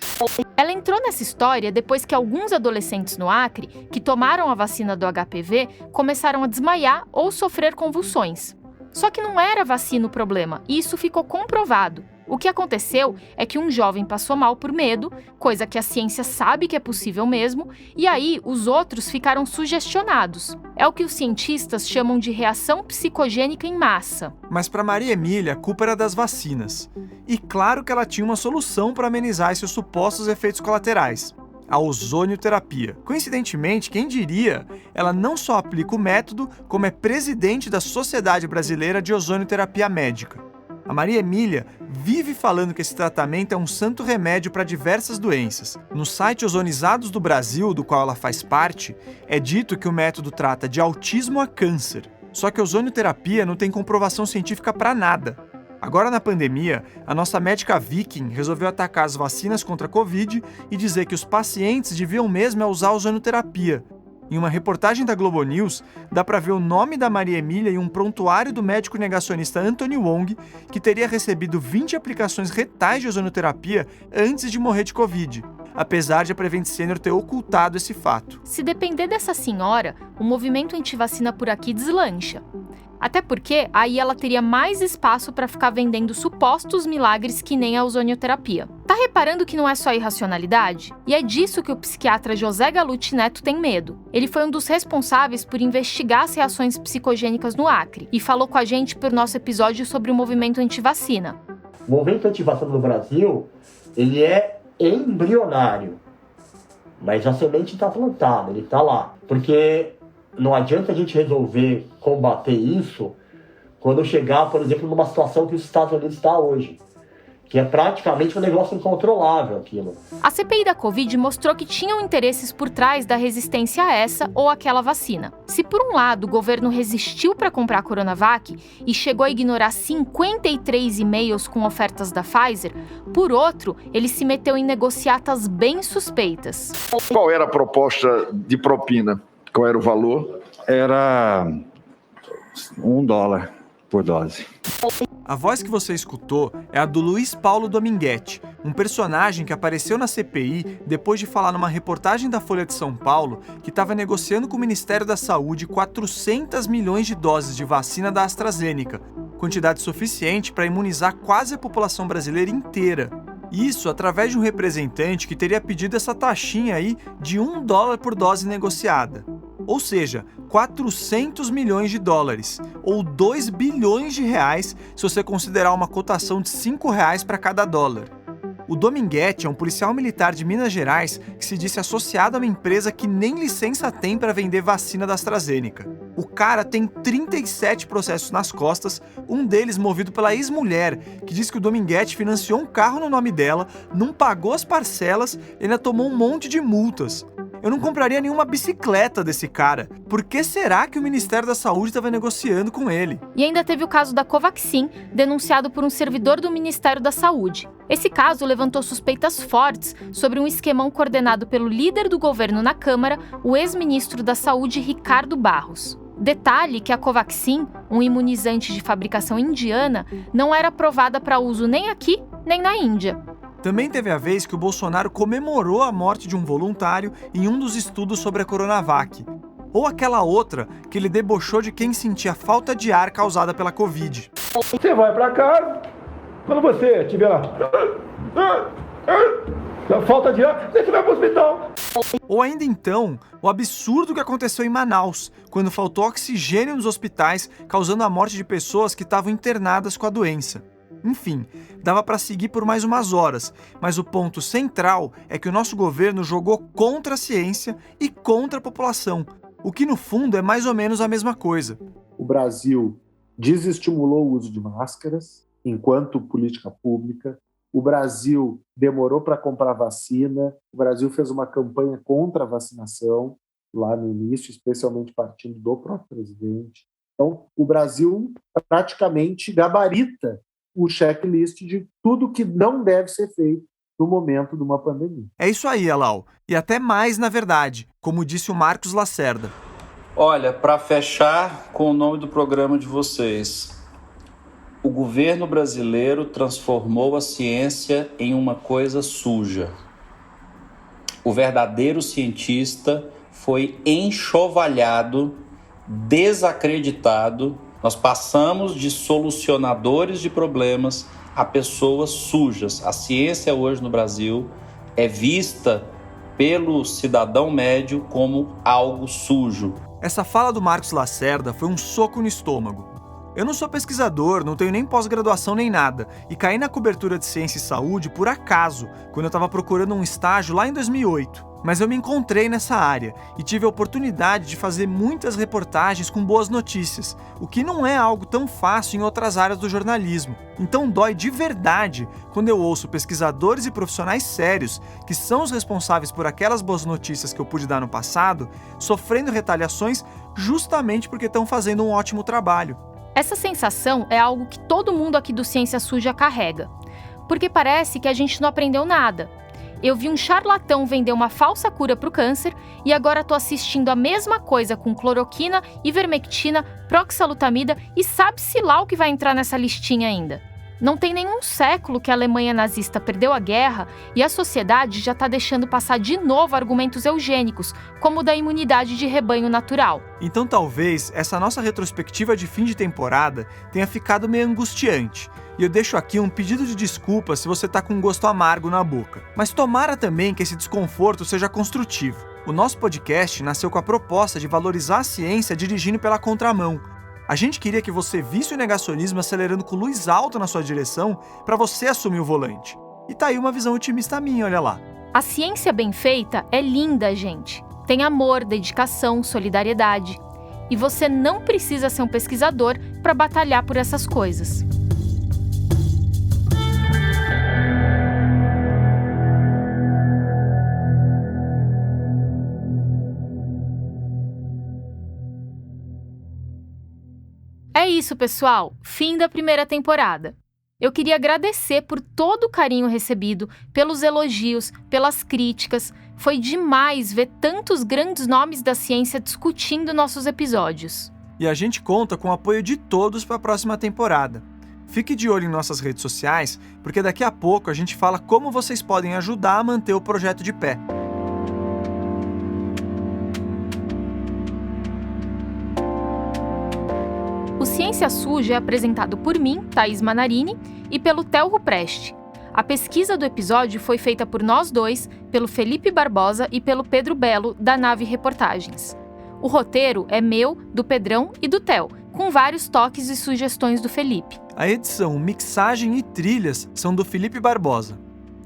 Ela entrou nessa história depois que alguns adolescentes no Acre, que tomaram a vacina do HPV, começaram a desmaiar ou sofrer convulsões. Só que não era a vacina o problema, e isso ficou comprovado. O que aconteceu é que um jovem passou mal por medo, coisa que a ciência sabe que é possível mesmo, e aí os outros ficaram sugestionados. É o que os cientistas chamam de reação psicogênica em massa. Mas para Maria Emília, a culpa era das vacinas. E claro que ela tinha uma solução para amenizar esses supostos efeitos colaterais: a ozonioterapia. Coincidentemente, quem diria, ela não só aplica o método, como é presidente da Sociedade Brasileira de Ozonioterapia Médica. A Maria Emília vive falando que esse tratamento é um santo remédio para diversas doenças. No site Ozonizados do Brasil, do qual ela faz parte, é dito que o método trata de autismo a câncer. Só que a ozonioterapia não tem comprovação científica para nada. Agora, na pandemia, a nossa médica viking resolveu atacar as vacinas contra a Covid e dizer que os pacientes deviam mesmo usar a ozonioterapia. Em uma reportagem da Globo News, dá para ver o nome da Maria Emília e um prontuário do médico negacionista Anthony Wong, que teria recebido 20 aplicações retais de ozonoterapia antes de morrer de Covid, apesar de a Prevent Senior ter ocultado esse fato. Se depender dessa senhora, o movimento antivacina por aqui deslancha. Até porque aí ela teria mais espaço para ficar vendendo supostos milagres que nem a ozonioterapia. Tá reparando que não é só irracionalidade? E é disso que o psiquiatra José Galute Neto tem medo. Ele foi um dos responsáveis por investigar as reações psicogênicas no Acre e falou com a gente por nosso episódio sobre o movimento antivacina. O movimento antivacina no Brasil, ele é embrionário, mas a semente está plantada, ele está lá. Porque não adianta a gente resolver combater isso quando chegar, por exemplo, numa situação que os Estados Unidos está hoje, que é praticamente um negócio incontrolável aquilo. A CPI da Covid mostrou que tinham interesses por trás da resistência a essa ou aquela vacina. Se por um lado o governo resistiu para comprar a Coronavac e chegou a ignorar 53 e-mails com ofertas da Pfizer, por outro, ele se meteu em negociatas bem suspeitas. Qual era a proposta de propina? Qual era o valor? Era $1 por dose. A voz que você escutou é a do Luiz Paulo Dominguete, um personagem que apareceu na CPI depois de falar numa reportagem da Folha de São Paulo que estava negociando com o Ministério da Saúde 400 milhões de doses de vacina da AstraZeneca, quantidade suficiente para imunizar quase a população brasileira inteira. Isso através de um representante que teria pedido essa taxinha aí de $1 por dose negociada. Ou seja, 400 milhões de dólares, ou 2 bilhões de reais se você considerar uma cotação de R$5 para cada dólar. O Dominguete é um policial militar de Minas Gerais que se disse associado a uma empresa que nem licença tem para vender vacina da AstraZeneca. O cara tem 37 processos nas costas, um deles movido pela ex-mulher, que diz que o Dominguete financiou um carro no nome dela, não pagou as parcelas e ainda tomou um monte de multas. Eu não compraria nenhuma bicicleta desse cara. Por que será que o Ministério da Saúde estava negociando com ele? E ainda teve o caso da Covaxin, denunciado por um servidor do Ministério da Saúde. Esse caso levantou suspeitas fortes sobre um esquemão coordenado pelo líder do governo na Câmara, o ex-ministro da Saúde, Ricardo Barros. Detalhe que a Covaxin, um imunizante de fabricação indiana, não era aprovada para uso nem aqui, nem na Índia. Também teve a vez que o Bolsonaro comemorou a morte de um voluntário em um dos estudos sobre a Coronavac. Ou aquela outra que ele debochou de quem sentia falta de ar causada pela Covid. Você vai pra casa, quando você estiver lá, falta de ar, você vai pro hospital. Ou ainda então, o absurdo que aconteceu em Manaus, quando faltou oxigênio nos hospitais, causando a morte de pessoas que estavam internadas com a doença. Enfim, dava para seguir por mais umas horas, mas o ponto central é que o nosso governo jogou contra a ciência e contra a população, o que no fundo é mais ou menos a mesma coisa. O Brasil desestimulou o uso de máscaras enquanto política pública, o Brasil demorou para comprar vacina, o Brasil fez uma campanha contra a vacinação lá no início, especialmente partindo do próprio presidente. Então, o Brasil praticamente gabarita o checklist de tudo que não deve ser feito no momento de uma pandemia. É isso aí, Alau. E até mais, na verdade, como disse o Marcos Lacerda. Olha, para fechar com o nome do programa de vocês, o governo brasileiro transformou a ciência em uma coisa suja. O verdadeiro cientista foi enxovalhado, desacreditado. Nós passamos de solucionadores de problemas a pessoas sujas. A ciência hoje no Brasil é vista pelo cidadão médio como algo sujo. Essa fala do Marcos Lacerda foi um soco no estômago. Eu não sou pesquisador, não tenho nem pós-graduação nem nada, e caí na cobertura de ciência e saúde por acaso, quando eu estava procurando um estágio lá em 2008. Mas eu me encontrei nessa área e tive a oportunidade de fazer muitas reportagens com boas notícias, o que não é algo tão fácil em outras áreas do jornalismo. Então dói de verdade quando eu ouço pesquisadores e profissionais sérios, que são os responsáveis por aquelas boas notícias que eu pude dar no passado, sofrendo retaliações justamente porque estão fazendo um ótimo trabalho. Essa sensação é algo que todo mundo aqui do Ciência Suja carrega, porque parece que a gente não aprendeu nada. eu vi um charlatão vender uma falsa cura para o câncer e agora tô assistindo a mesma coisa com cloroquina, ivermectina, proxalutamida e sabe-se lá o que vai entrar nessa listinha ainda. Não tem nenhum século que a Alemanha nazista perdeu a guerra e a sociedade já está deixando passar de novo argumentos eugênicos, como o da imunidade de rebanho natural. Então talvez essa nossa retrospectiva de fim de temporada tenha ficado meio angustiante. E eu deixo aqui um pedido de desculpa se você está com um gosto amargo na boca. Mas tomara também que esse desconforto seja construtivo. O nosso podcast nasceu com a proposta de valorizar a ciência dirigindo pela contramão. A gente queria que você visse o negacionismo acelerando com luz alta na sua direção para você assumir o volante. E tá aí uma visão otimista minha, olha lá. A ciência bem feita é linda, gente. Tem amor, dedicação, solidariedade. E você não precisa ser um pesquisador para batalhar por essas coisas. É isso, pessoal. Fim da primeira temporada. Eu queria agradecer por todo o carinho recebido, pelos elogios, pelas críticas. Foi demais ver tantos grandes nomes da ciência discutindo nossos episódios. E a gente conta com o apoio de todos para a próxima temporada. Fique de olho em nossas redes sociais, porque daqui a pouco a gente fala como vocês podem ajudar a manter o projeto de pé. O Ciência Suja é apresentado por mim, Thaís Manarini, e pelo Theo Rupreste. A pesquisa do episódio foi feita por nós dois, pelo Felipe Barbosa e pelo Pedro Belo, da Nave Reportagens. O roteiro é meu, do Pedrão e do Theo, com vários toques e sugestões do Felipe. A edição, mixagem e trilhas são do Felipe Barbosa.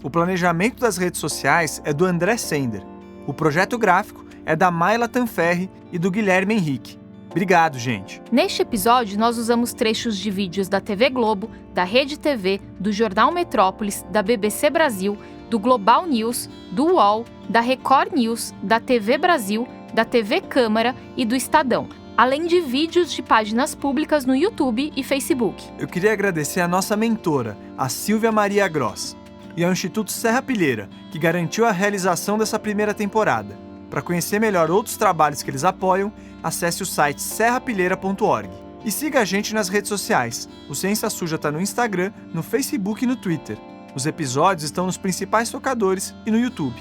O planejamento das redes sociais é do André Sender. O projeto gráfico é da Mayla Tanferri e do Guilherme Henrique. Obrigado, gente! Neste episódio, nós usamos trechos de vídeos da TV Globo, da Rede TV, do Jornal Metrópolis, da BBC Brasil, do Global News, do UOL, da Record News, da TV Brasil, da TV Câmara e do Estadão, além de vídeos de páginas públicas no YouTube e Facebook. Eu queria agradecer a nossa mentora, a Silvia Maria Gross, e ao Instituto Serra Pilheira, que garantiu a realização dessa primeira temporada. Para conhecer melhor outros trabalhos que eles apoiam, acesse o site serrapilheira.org. E siga a gente nas redes sociais. O Ciência Suja está no Instagram, no Facebook e no Twitter. Os episódios estão nos principais tocadores e no YouTube.